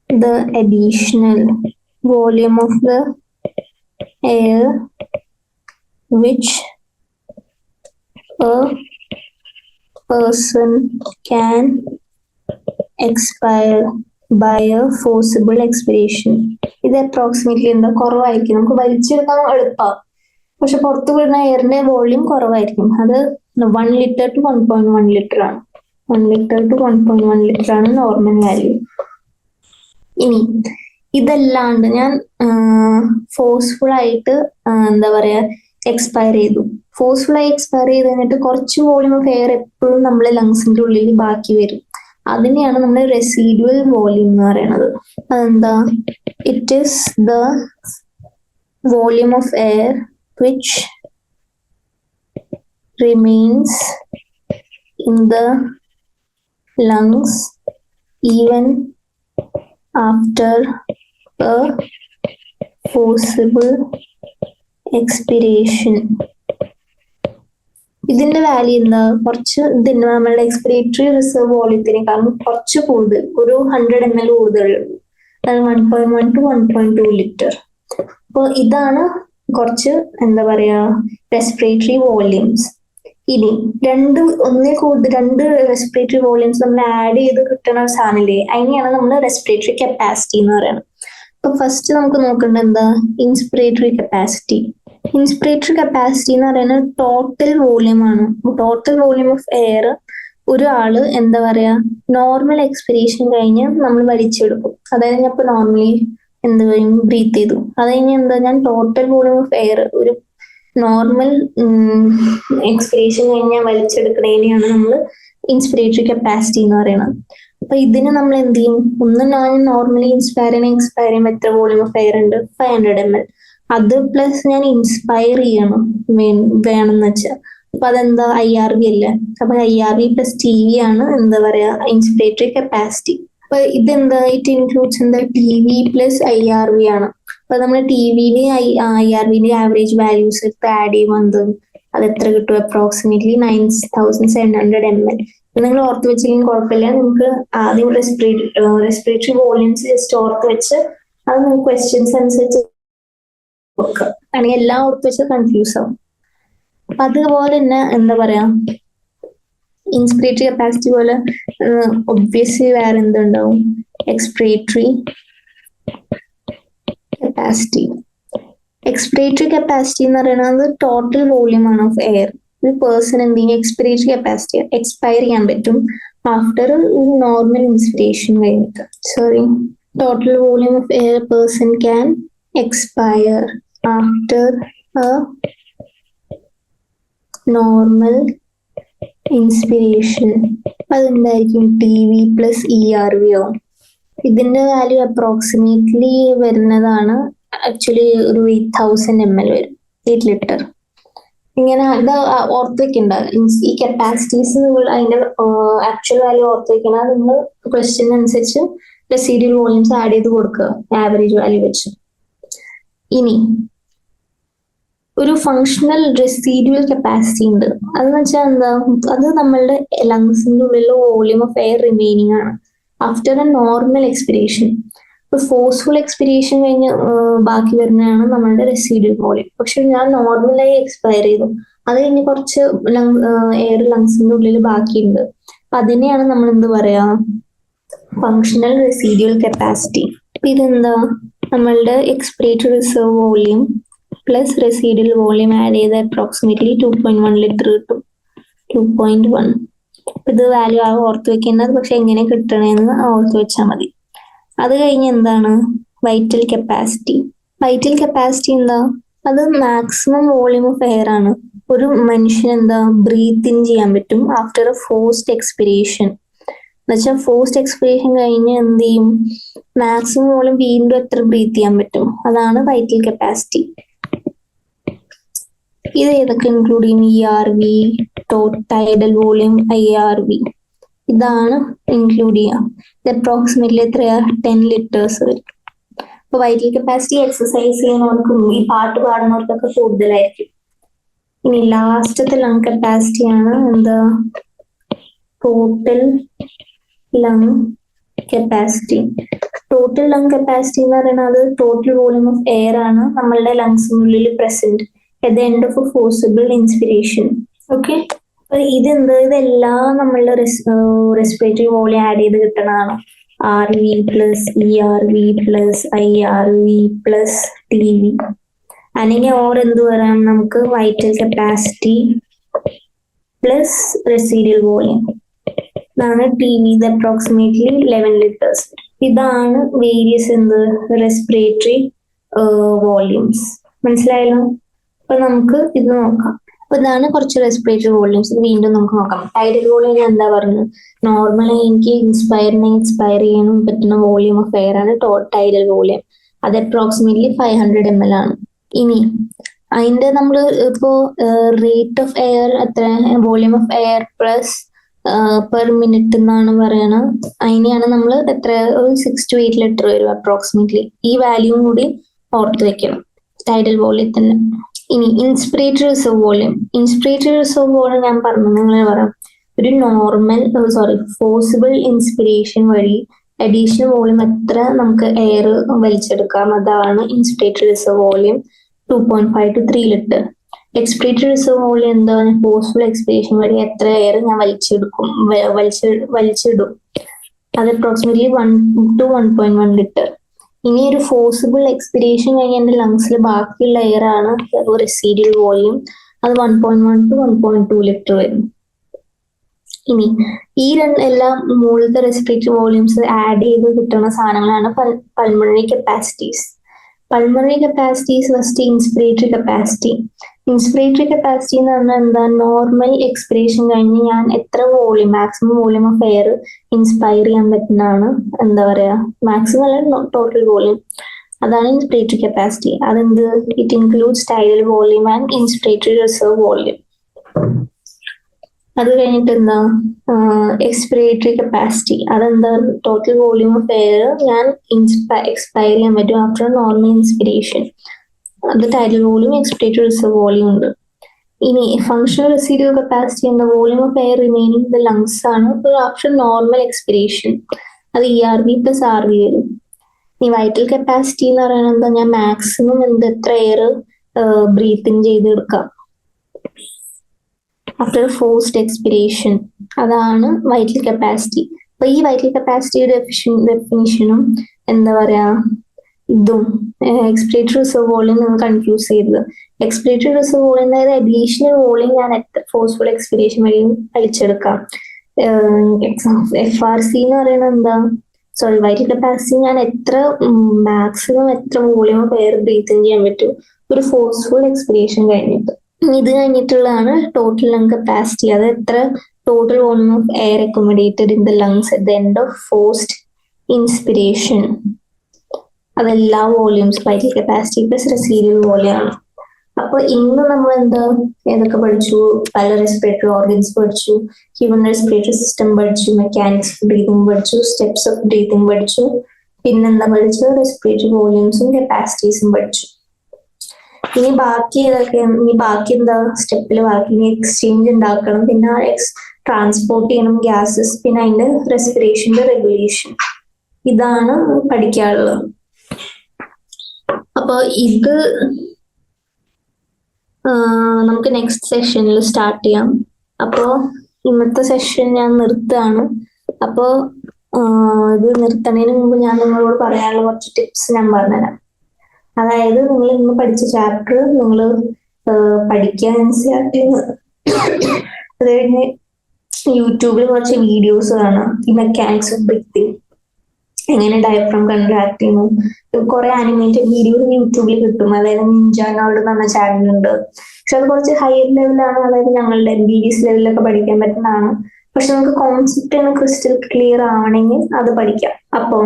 the additional volume of the air which a person can expire by a forcible expiration. ഇത് അപ്രോക്സിമേറ്റ്ലി എന്താ, കുറവായിരിക്കും. നമുക്ക് വലിച്ചെടുക്കാൻ എളുപ്പമാണ്, പക്ഷെ പുറത്തു വിടുന്ന എയറിന്റെ വോളിയം കുറവായിരിക്കും. അത് 1 ലിറ്റർ to 1.1 ലിറ്റർ ആണ്. 1 ലിറ്റർ to 1.1 ലിറ്റർ ആണ് നോർമൽ വാല്യൂ. ഇനി ഇതല്ലാണ്ട് ഞാൻ ഫോഴ്സ്ഫുൾ ആയിട്ട് എന്താ പറയാ എക്സ്പയർ ചെയ്തു. ഫോഴ്സ്ഫുൾ ആയി എക്സ്പയർ ചെയ്ത് കഴിഞ്ഞിട്ട് കുറച്ച് വോളിയം ഓഫ് എയർ എപ്പോഴും നമ്മളെ ലങ്സിന്റെ ഉള്ളിൽ ബാക്കി വരും. അതിനെയാണ് നമ്മൾ റെസിഡ്യുവൽ വോളിയം എന്ന് പറയുന്നത്. അതെന്താ, it is the volume of air which remains in the lungs even after a forcible expiration. ഇതിന്റെ വാല്യൂ എന്താ, കുറച്ച് ഇതിന്റെ നമ്മളുടെ എക്സ്പിരേറ്ററി റിസർവ് വോളിയത്തിനേക്കാളും കുറച്ച് കൂടുതൽ, ഒരു 100 ml കൂടുതലുള്ളൂ. അത് 1.1 to 1.2 ലിറ്റർ. അപ്പോൾ ഇതാണ് കുറച്ച് എന്താ പറയാ റെസ്പിറേറ്ററി വോളിയംസ്. ഇനി ഒന്നിൽ കൂടുതൽ 2 റെസ്പിറേറ്ററി വോളിയംസ് നമ്മൾ ആഡ് ചെയ്ത് കിട്ടുന്ന ഒരു സാധനമില്ലേ, അതിനെയാണ് നമ്മൾ റെസ്പിറേറ്ററി കപ്പാസിറ്റി എന്ന് പറയുന്നത്. അപ്പൊ ഫസ്റ്റ് നമുക്ക് നോക്കേണ്ടത് എന്താ, ഇൻസ്പിറേറ്ററി കപ്പാസിറ്റി. ഇൻസ്പിറേറ്ററി കപ്പാസിറ്റി എന്ന് പറയുന്നത് ടോട്ടൽ വോളിയം ആണ്. ടോട്ടൽ വോളിയം ഓഫ് എയർ ഒരാള് എന്താ പറയാ നോർമൽ എക്സ്പിരേഷൻ കഴിഞ്ഞ് നമ്മൾ വലിച്ചെടുക്കും. അതായത് ഞാൻ ഇപ്പൊ നോർമലി എന്ത് ചെയ്യും, ബ്രീത്ത് ചെയ്തു, അത് കഴിഞ്ഞ് എന്താ, ഞാൻ ടോട്ടൽ വോളിയം ഓഫ് എയർ ഒരു നോർമൽ എക്സ്പിരേഷൻ കഴിഞ്ഞാൽ വലിച്ചെടുക്കുന്നതിനെയാണ് നമ്മൾ ഇൻസ്പിരേറ്ററി കപ്പാസിറ്റി എന്ന് പറയുന്നത്. അപ്പൊ ഇതിന് നമ്മൾ എന്ത് ചെയ്യും, ഞാൻ നോർമലി എക്സ്പയർ ചെയ്യുമ്പോൾ എത്ര വോളിയം ഓഫ് എയർ ഉണ്ട്, 500 ml. അത് പ്ലസ് ഞാൻ ഇൻസ്പയർ ചെയ്യണം വേണമെന്ന് വെച്ചാൽ, അപ്പൊ അതെന്താ IRV അല്ലേ. അപ്പൊ IRV പ്ലസ് TV ആണ് എന്താ പറയാ ഇൻസ്പിരേറ്ററി കപ്പാസിറ്റി. അപ്പൊ ഇതെന്താ, ഇറ്റ് ഇൻക്ലൂഡ്സ് എന്താ, TV പ്ലസ് IRV ആണ്. അപ്പൊ നമ്മൾ TVയില് IRVന്റെ ആവറേജ് വാല്യൂസ് എടുത്ത് ആഡ് ചെയ്യുമ്പോൾ അത് എത്ര കിട്ടും, അപ്രോക്സിമേറ്റ്ലി 9700 ml. നിങ്ങൾ ഓർത്ത് വെച്ചില്ലെങ്കിൽ കുഴപ്പമില്ല, നിങ്ങൾക്ക് ആദ്യം റെസ്പിറേറ്ററി വോളിയംസ് ജസ്റ്റ് ഓർത്ത് വെച്ച് അത് ക്വസ്റ്റ്യൻസ് അനുസരിച്ച് വെക്കുക, അല്ലെങ്കിൽ എല്ലാം ഓർത്ത് വെച്ചാൽ കൺഫ്യൂസ് ആവും. അപ്പൊ അതുപോലെ തന്നെ എന്താ പറയാ, ഇൻസ്പിറേറ്ററി കപ്പാസിറ്റി പോലെ ഒബ്വിയസ്ലി വേറെ എന്തുണ്ടാവും, എക്സ്പിറേറ്ററി കപ്പാസിറ്റി. എക്സ്പിറേറ്ററി കപ്പാസിറ്റി എന്ന് പറയുന്നത് ടോട്ടൽ വോളിയം ആണ് ഓഫ് എയർ. ഒരു പേഴ്സൺ എന്ത് ചെയ്യും, എക്സ്പിറേറ്ററി കപ്പാസിറ്റി എക്സ്പയർ ചെയ്യാൻ പറ്റും ആഫ്റ്റർ നോർമൽ ഇൻസ്പിറേഷൻ കഴിഞ്ഞിട്ട്. Sorry, total volume of air person can expire after normal inspiration. അതെന്തായിരിക്കും, TV പ്ലസ് ERV ആവും. ഇതിന്റെ വാല്യൂ അപ്രോക്സിമേറ്റ്ലി വരുന്നതാണ് ആക്ച്വലി ഒരു 8000 ml വരും, 8 ലിറ്റർ. ഇങ്ങനെ ഇത് ഓർത്ത് വെക്കണ്ട. ഈ കപ്പാസിറ്റീസ് അതിന്റെ ആക്ച്വൽ വാല്യൂ ഓർത്ത് വെക്കണ. നിങ്ങൾ ക്വസ്റ്റ്യൻ അനുസരിച്ച് റെസിഡ്യൂൽ വോളിയംസ് ആഡ് ചെയ്ത് കൊടുക്കുക ആവറേജ് വാല്യൂ വെച്ച്. ഇനി ഒരു ഫങ്ഷണൽ റെസിഡ്യൂൽ കപ്പാസിറ്റി ഉണ്ട്. അതെന്ന് വെച്ചാൽ എന്താ, അത് നമ്മളുടെ ലങ്സിന്റെ ഉള്ളിലുള്ള വോളിയം ഓഫ് എയർ റിമൈനിങ് ആണ് ആഫ്റ്റർ എ നോർമൽ എക്സ്പിറേഷൻ. ഇപ്പൊ ഫോഴ്സ്ഫുൾ എക്സ്പിറേഷൻ കഴിഞ്ഞ് ബാക്കി വരുന്നതാണ് നമ്മളുടെ റെസിഡ്യൂൽ വോളിയം. പക്ഷെ ഞാൻ നോർമലായി എക്സ്പയർ ചെയ്തു, അത് കഴിഞ്ഞ് കുറച്ച് എയർ ലങ്സിന്റെ ഉള്ളിൽ ബാക്കിയുണ്ട്. അപ്പൊ അതിനെയാണ് നമ്മൾ എന്ത് പറയാ, ഫങ്ഷണൽ റെസിഡ്യൂൽ കപ്പാസിറ്റി. അപ്പൊ ഇതെന്താ, നമ്മളുടെ expiratory reserve volume plus residual volume add ചെയ്ത് അപ്രോക്സിമേറ്റ്ലി 2.1 ലിറ്റർ കിട്ടും. 2.1. ഇത് വാല്യൂ ആകെ ഓർത്ത് വെക്കേണ്ടത്, പക്ഷെ എങ്ങനെ കിട്ടണമെന്ന് ഓർത്ത് വെച്ചാൽ മതി. അത് കഴിഞ്ഞ് എന്താണ് വൈറ്റൽ കപ്പാസിറ്റി. വൈറ്റൽ കപ്പാസിറ്റി എന്താ, അത് മാക്സിമം വോളിയം ഓഫ് എയർ ആണ് ഒരു മനുഷ്യൻ എന്താ ബ്രീത്ത് ഇൻ ചെയ്യാൻ പറ്റും ആഫ്റ്റർ എ ഫോഴ്സ്ഡ് എക്സ്പിറേഷൻ. എന്നുവെച്ചാൽ ഫോഴ്സ്ഡ് എക്സ്പിറേഷൻ കഴിഞ്ഞ് എന്ത് ചെയ്യും, മാക്സിമം വോളിയം വീണ്ടും എത്ര ബ്രീത്ത് ചെയ്യാൻ പറ്റും, അതാണ് വൈറ്റൽ കപ്പാസിറ്റി. ഇത് ഏതൊക്കെ ഇൻക്ലൂഡ് ചെയ്യും, ERV, ടൈഡൽ വോളിയം, IRV. ഇതാണ് ഇൻക്ലൂഡ് ചെയ്യാം. ഇത് അപ്രോക്സിമേറ്റ്ലി എത്രയാ, 10 ലിറ്റേഴ്സ് വരും. അപ്പൊ വൈറ്റൽ കപ്പാസിറ്റി എക്സസൈസ് ചെയ്യുന്നവർക്കും ഈ പാട്ട് പാടുന്നവർക്കൊക്കെ കൂടുതലായിരിക്കും. ഇനി ലാസ്റ്റത്തെ ലങ് കപ്പാസിറ്റി ആണ് എന്താ, total lung capacity. Total lung capacity എന്ന് പറയുന്നത് ടോട്ടൽ വോളിയം ഓഫ് എയർ ആണ് നമ്മളുടെ ലങ്സിനുള്ളിൽ present at the end of a forcible inspiration. Okay, അപ്പൊ ഇതെല്ലാം നമ്മളുടെ റെസ്പിറേറ്ററി വോളിയം ആഡ് ചെയ്ത് കിട്ടണതാണ്. RV plus ERV plus IRV plus TV. അല്ലെങ്കിൽ ഓർ എന്ത് പറയാം നമുക്ക്, vital capacity plus residual volume. ഇതാണ് TV. ഇത് അപ്രോക്സിമേറ്റ്ലി 11 ലിറ്റേഴ്സ്. ഇതാണ് വേരിയസ് എന്ത് റെസ്പിറേറ്ററി വോളിയംസ്. മനസ്സിലായല്ലോ? അപ്പൊ നമുക്ക് ഇത് നോക്കാം. അപ്പൊ ഇതാണ് കുറച്ച് റെസ്പിറേറ്ററി വോളിയംസ്. വീണ്ടും നമുക്ക് നോക്കാം. ടൈഡൽ വോളിയം എന്താ പറഞ്ഞത്, നോർമലി എനിക്ക് എക്സ്പയർ ചെയ്യാനും പറ്റുന്ന വോളിയം ഓഫ് എയർ ആണ് ടൈഡൽ വോളിയം. അത് അപ്രോക്സിമേറ്റ്ലി 500 ml ആണ്. ഇനി അതിന്റെ നമ്മൾ ഇപ്പോ റേറ്റ് ഓഫ് എയർ എത്ര, volume of air plus per minute എന്നാണ് പറയണത്. അതിനെയാണ് നമ്മൾ എത്ര, ഒരു 6 to 8 ലിറ്റർ വരും അപ്രോക്സിമേറ്റ്ലി. ഈ വാല്യൂം കൂടി ഓർത്ത് വെക്കണം ടൈഡൽ വോളിയത്തിന്. ഇനി inspiratory reserve volume. Inspiratory reserve volume ഞാൻ പറഞ്ഞു, നിങ്ങൾ പറയാം ഒരു ഫോഴ്സിബിൾ ഇൻസ്പിറേഷൻ വഴി അഡീഷണൽ വോളിയം എത്ര നമുക്ക് എയർ വലിച്ചെടുക്കാം, അതാണ് inspiratory reserve volume 2.5 to 3 litre. Expiratory reserve volume എന്താ, ഫോഴ്സ്ഫുൾ എക്സ്പിറേഷൻ വഴി എത്ര എയർ ഞാൻ വലിച്ചിടും, അത് അപ്രോക്സിമേറ്റ്ലി 1 to 1.1 ലിറ്റർ. ഇനി ഒരു ഫോഴ്സിബിൾ എക്സ്പിറേഷൻ കഴിഞ്ഞ എന്റെ ലങ്സിൽ ബാക്കിയുള്ള എയർ ആണ് റെസിഡ്യൂൽ വോളിയം. അത് 1.1 to 1.2 ലിറ്റർ വരും. ഇനി ഈ എല്ലാ മുകളിലത്തെ റെസ്പിറേറ്ററി വോളിയംസ് ആഡ് ചെയ്ത് കിട്ടുന്ന സാധനങ്ങളാണ് pulmonary capacities. Pulmonary capacities first inspiratory capacity. Inspiratory capacity എന്ന് പറഞ്ഞാൽ എന്താ, നോർമൽ എക്സ്പിറേഷൻ കഴിഞ്ഞ് ഞാൻ എത്ര volume, maximum volume of air inspire ചെയ്യാൻ പറ്റുന്നതാണ് എന്താ പറയാ, മാക്സിമം അല്ല ടോട്ടൽ വോളിയം. അതാണ് ഇൻസ്പിറേറ്ററി കപ്പാസിറ്റി. അതെന്ത്, it includes tidal volume and inspiratory reserve volume. അത് കഴിഞ്ഞിട്ട് എന്താ, എക്സ്പിറേറ്ററി കപ്പാസിറ്റി. അതെന്താ, ടോട്ടൽ വോളിയം ഓഫ് എയർ ഞാൻ എക്സ്പയർ ചെയ്യാൻ പറ്റും ആഫ്റ്റർ നോർമൽ ഇൻസ്പിറേഷൻ. അത് tidal volume, expiratory reserve volume ഉണ്ട്. ഇനി ഫങ്ഷണൽ റെസിഡ്യൂൽ കപ്പാസിറ്റി എന്ന volume of air remaining the lungs ആണ് ആഫ്റ്റർ നോർമൽ എക്സ്പിറേഷൻ. അത് ERV പ്ലസ് RV വരും. ഈ വൈറ്റൽ കപ്പാസിറ്റി എന്ന് പറയുന്നത് എന്താ, ഞാൻ മാക്സിമം എത്ര എയർ ബ്രീത്ത് ഇൻ ചെയ്തെടുക്കാം ആഫ്റ്റർ ഫോഴ്സ്ഡ് എക്സ്പിരേഷൻ, അതാണ് വൈറ്റൽ കപ്പാസിറ്റി. അപ്പൊ ഈ വൈറ്റൽ കപ്പാസിറ്റിയുടെ ഡെഫിനിഷനും എന്താ പറയാ ഇതും എക്സ്പിറേറ്ററി റിസർവ് വോളിയം നിങ്ങൾ കൺഫ്യൂസ് ചെയ്തത്. എക്സ്പിറേറ്ററി റിസർവ് വോളിയം അതായത് അഡീഷണൽ വോളിയം ഞാൻ എത്ര ഫോഴ്സ്ഫുൾ എക്സ്പിരേഷൻ വഴി വലിച്ചെടുക്കാം. FRC എന്ന് പറയുന്നത് എന്താ, സോറി വൈറ്റൽ കപ്പാസിറ്റി ഞാൻ എത്ര മാക്സിമം എത്ര വോളിയം എയർ ബ്രീത്ത് ഇൻ ചെയ്യാൻ പറ്റും ഒരു ഫോഴ്സ്ഫുൾ എക്സ്പിരേഷൻ കഴിഞ്ഞിട്ട്. ഇത് കഴിഞ്ഞിട്ടുള്ളതാണ് ടോട്ടൽ ലങ് കപ്പാസിറ്റി. അത് എത്ര total volume of air accommodated in the lungs at the end of forced inspiration. അതെല്ലാ volumes vital capacity plus residual volume ആണ്. അപ്പൊ ഇന്ന് നമ്മൾ എന്താ ഏതൊക്കെ പഠിച്ചു, പല റെസ്പിറേറ്ററി ഓർഗൻസ് പഠിച്ചു, ഹ്യൂമൻ റെസ്പിറേറ്ററി സിസ്റ്റം പഠിച്ചു, മെക്കാനിക്സ് ഓഫ് ബ്രീതിങ് പഠിച്ചു, സ്റ്റെപ്സ് ഓഫ് ബ്രീതിങ് പഠിച്ചു, പിന്നെന്താ പഠിച്ചു, റെസ്പിറേറ്ററി വോളിയൂംസും കപ്പാസിറ്റീസും പഠിച്ചു. ഇനി ബാക്കി എന്താ സ്റ്റെപ്പിൽ ബാക്കി എക്സ്ചേഞ്ച് ഉണ്ടാക്കണം, പിന്നെ ട്രാൻസ്പോർട്ട് ചെയ്യണം ഗ്യാസസ്, പിന്നെ അതിന്റെ റെസ്പിറേഷന്റെ റെഗുലേഷൻ. ഇതാണ് പഠിക്കാനുള്ളത്. അപ്പൊ ഇത് നമുക്ക് നെക്സ്റ്റ് സെഷനിൽ സ്റ്റാർട്ട് ചെയ്യാം. അപ്പോ ഇന്നത്തെ സെഷൻ ഞാൻ നിർത്തുകയാണ്. അപ്പോ ഇത് നിർത്തുന്നതിന് മുമ്പ് ഞാൻ നിങ്ങളോട് പറയാനുള്ള കുറച്ച് ടിപ്സ് ഞാൻ പറഞ്ഞുതരാം. അതായത് നിങ്ങൾ ഇന്ന് പഠിച്ച ചാപ്റ്റർ നിങ്ങൾ പഠിക്കാൻ അത് കഴിഞ്ഞ് യൂട്യൂബിൽ കുറച്ച് വീഡിയോസ് കാണാം, ഈ മെക്കാനിക്സ് ഓഫ് ബ്രീത്തിങ്, എങ്ങനെ ഡയഫ്രം കൺട്രാക്ട് ചെയ്യുന്നു, കുറെ ആനിമേറ്റഡ് വീഡിയോസ് യൂട്യൂബിൽ കിട്ടും. അതായത് നിഞ്ചാനോട് എന്ന് പറഞ്ഞ ചാനലുണ്ട്. പക്ഷെ അത് കുറച്ച് ഹയർ ലെവലാണ്, അതായത് ഞങ്ങളുടെ MBBS ലെവലിലൊക്കെ പഠിക്കാൻ പറ്റുന്നതാണ്. പക്ഷെ നമുക്ക് കോൺസെപ്റ്റ് ക്രിസ്റ്റൽ ക്ലിയർ ആവണമെങ്കിൽ അത് പഠിക്കാം. അപ്പൊ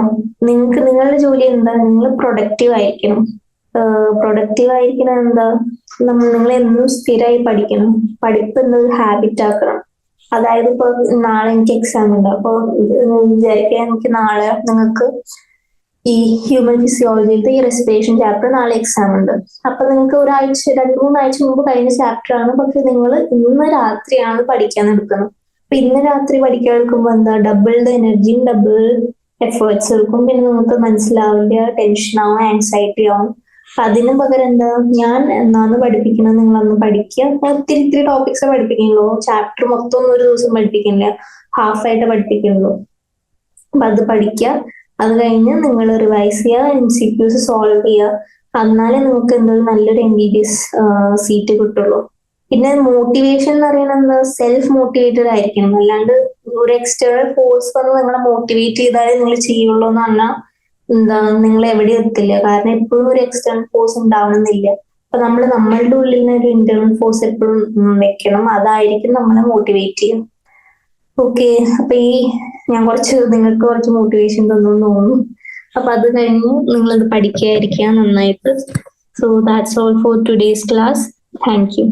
നിങ്ങളുടെ ജോലി എന്താ, നിങ്ങൾ പ്രൊഡക്റ്റീവ് ആയിരിക്കണം. പ്രൊഡക്റ്റീവ് ആയിരിക്കണം എന്താ, നിങ്ങൾ എന്നും സ്ഥിരമായി പഠിക്കണം. പഠിപ്പ് എന്നൊരു ഹാബിറ്റ് ആക്കണം. അതായത് ഇപ്പൊ നാളെ എനിക്ക് എക്സാം ഉണ്ട്. അപ്പൊ വിചാരിക്കാൻ എനിക്ക് നാളെ നിങ്ങൾക്ക് ഈ ഹ്യൂമൻ ഫിസിയോളജിയിലത്തെ ഈ റെസ്പിറേഷൻ ചാപ്റ്റർ നാളെ എക്സാം ഉണ്ട്. അപ്പൊ നിങ്ങൾക്ക് 2-3 ആഴ്ച മുമ്പ് കഴിഞ്ഞ ചാപ്റ്റർ ആണ്. പക്ഷെ നിങ്ങൾ ഇന്ന് രാത്രിയാണ് പഠിക്കാൻ എടുക്കുന്നത്. അപ്പൊ ഇന്ന് രാത്രി പഠിക്കാൻ എടുക്കുമ്പോൾ എന്താ, ഡബിൾ എനർജിയും ഡബിൾ എഫേർട്സ് എടുക്കും. പിന്നെ നിങ്ങൾക്ക് മനസ്സിലാവില്ല, ടെൻഷൻ ആവും, ആൻസൈറ്റി ആവും. അപ്പൊ അതിന് പകരം എന്താ, ഞാൻ എന്നാന്ന് പഠിപ്പിക്കണം നിങ്ങൾ അന്ന് പഠിക്കുക. ഒത്തിരി ടോപ്പിക്സ് പഠിപ്പിക്കുന്നുള്ളൂ. ചാപ്റ്റർ മൊത്തം ഒരു ദിവസം പഠിപ്പിക്കുന്നില്ല, ഹാഫ് ആയിട്ട് പഠിപ്പിക്കുന്നുള്ളൂ. അപ്പൊ അത് പഠിക്കുക. അത് കഴിഞ്ഞ് നിങ്ങൾ റിവൈസ് ചെയ്യുക, MCQs സോൾവ് ചെയ്യുക. എന്നാലേ നിങ്ങൾക്ക് എന്തൊരു നല്ലൊരു MBBS സീറ്റ് കിട്ടുള്ളൂ. പിന്നെ മോട്ടിവേഷൻ എന്ന് പറയുന്നത് സെൽഫ് മോട്ടിവേറ്റഡ് ആയിരിക്കണം. അല്ലാണ്ട് ഒരു എക്സ്റ്റേണൽ ഫോഴ്സ് വന്ന് നിങ്ങളെ മോട്ടിവേറ്റ് ചെയ്താലേ നിങ്ങൾ ചെയ്യുള്ളൂ എന്ന് പറഞ്ഞാൽ എന്താ, നിങ്ങൾ എവിടെ എത്തില്ല. കാരണം എപ്പോഴും ഒരു എക്സ്റ്റേണൽ ഫോഴ്സ് ഉണ്ടാവണമെന്നില്ല. അപ്പൊ നമ്മളുടെ ഉള്ളിൽ നിന്ന് ഒരു ഇന്റേണൽ ഫോഴ്സ് എപ്പോഴും വെക്കണം. അതായിരിക്കും നമ്മളെ മോട്ടിവേറ്റ് ചെയ്യും. ഓക്കെ, അപ്പൊ നിങ്ങൾക്ക് കുറച്ച് മോട്ടിവേഷൻ തന്നു. അപ്പൊ അത് കഴിഞ്ഞ് നിങ്ങളത് പഠിക്കാതിരിക്കുക നന്നായിട്ട്. So that's all for today's class. Thank you.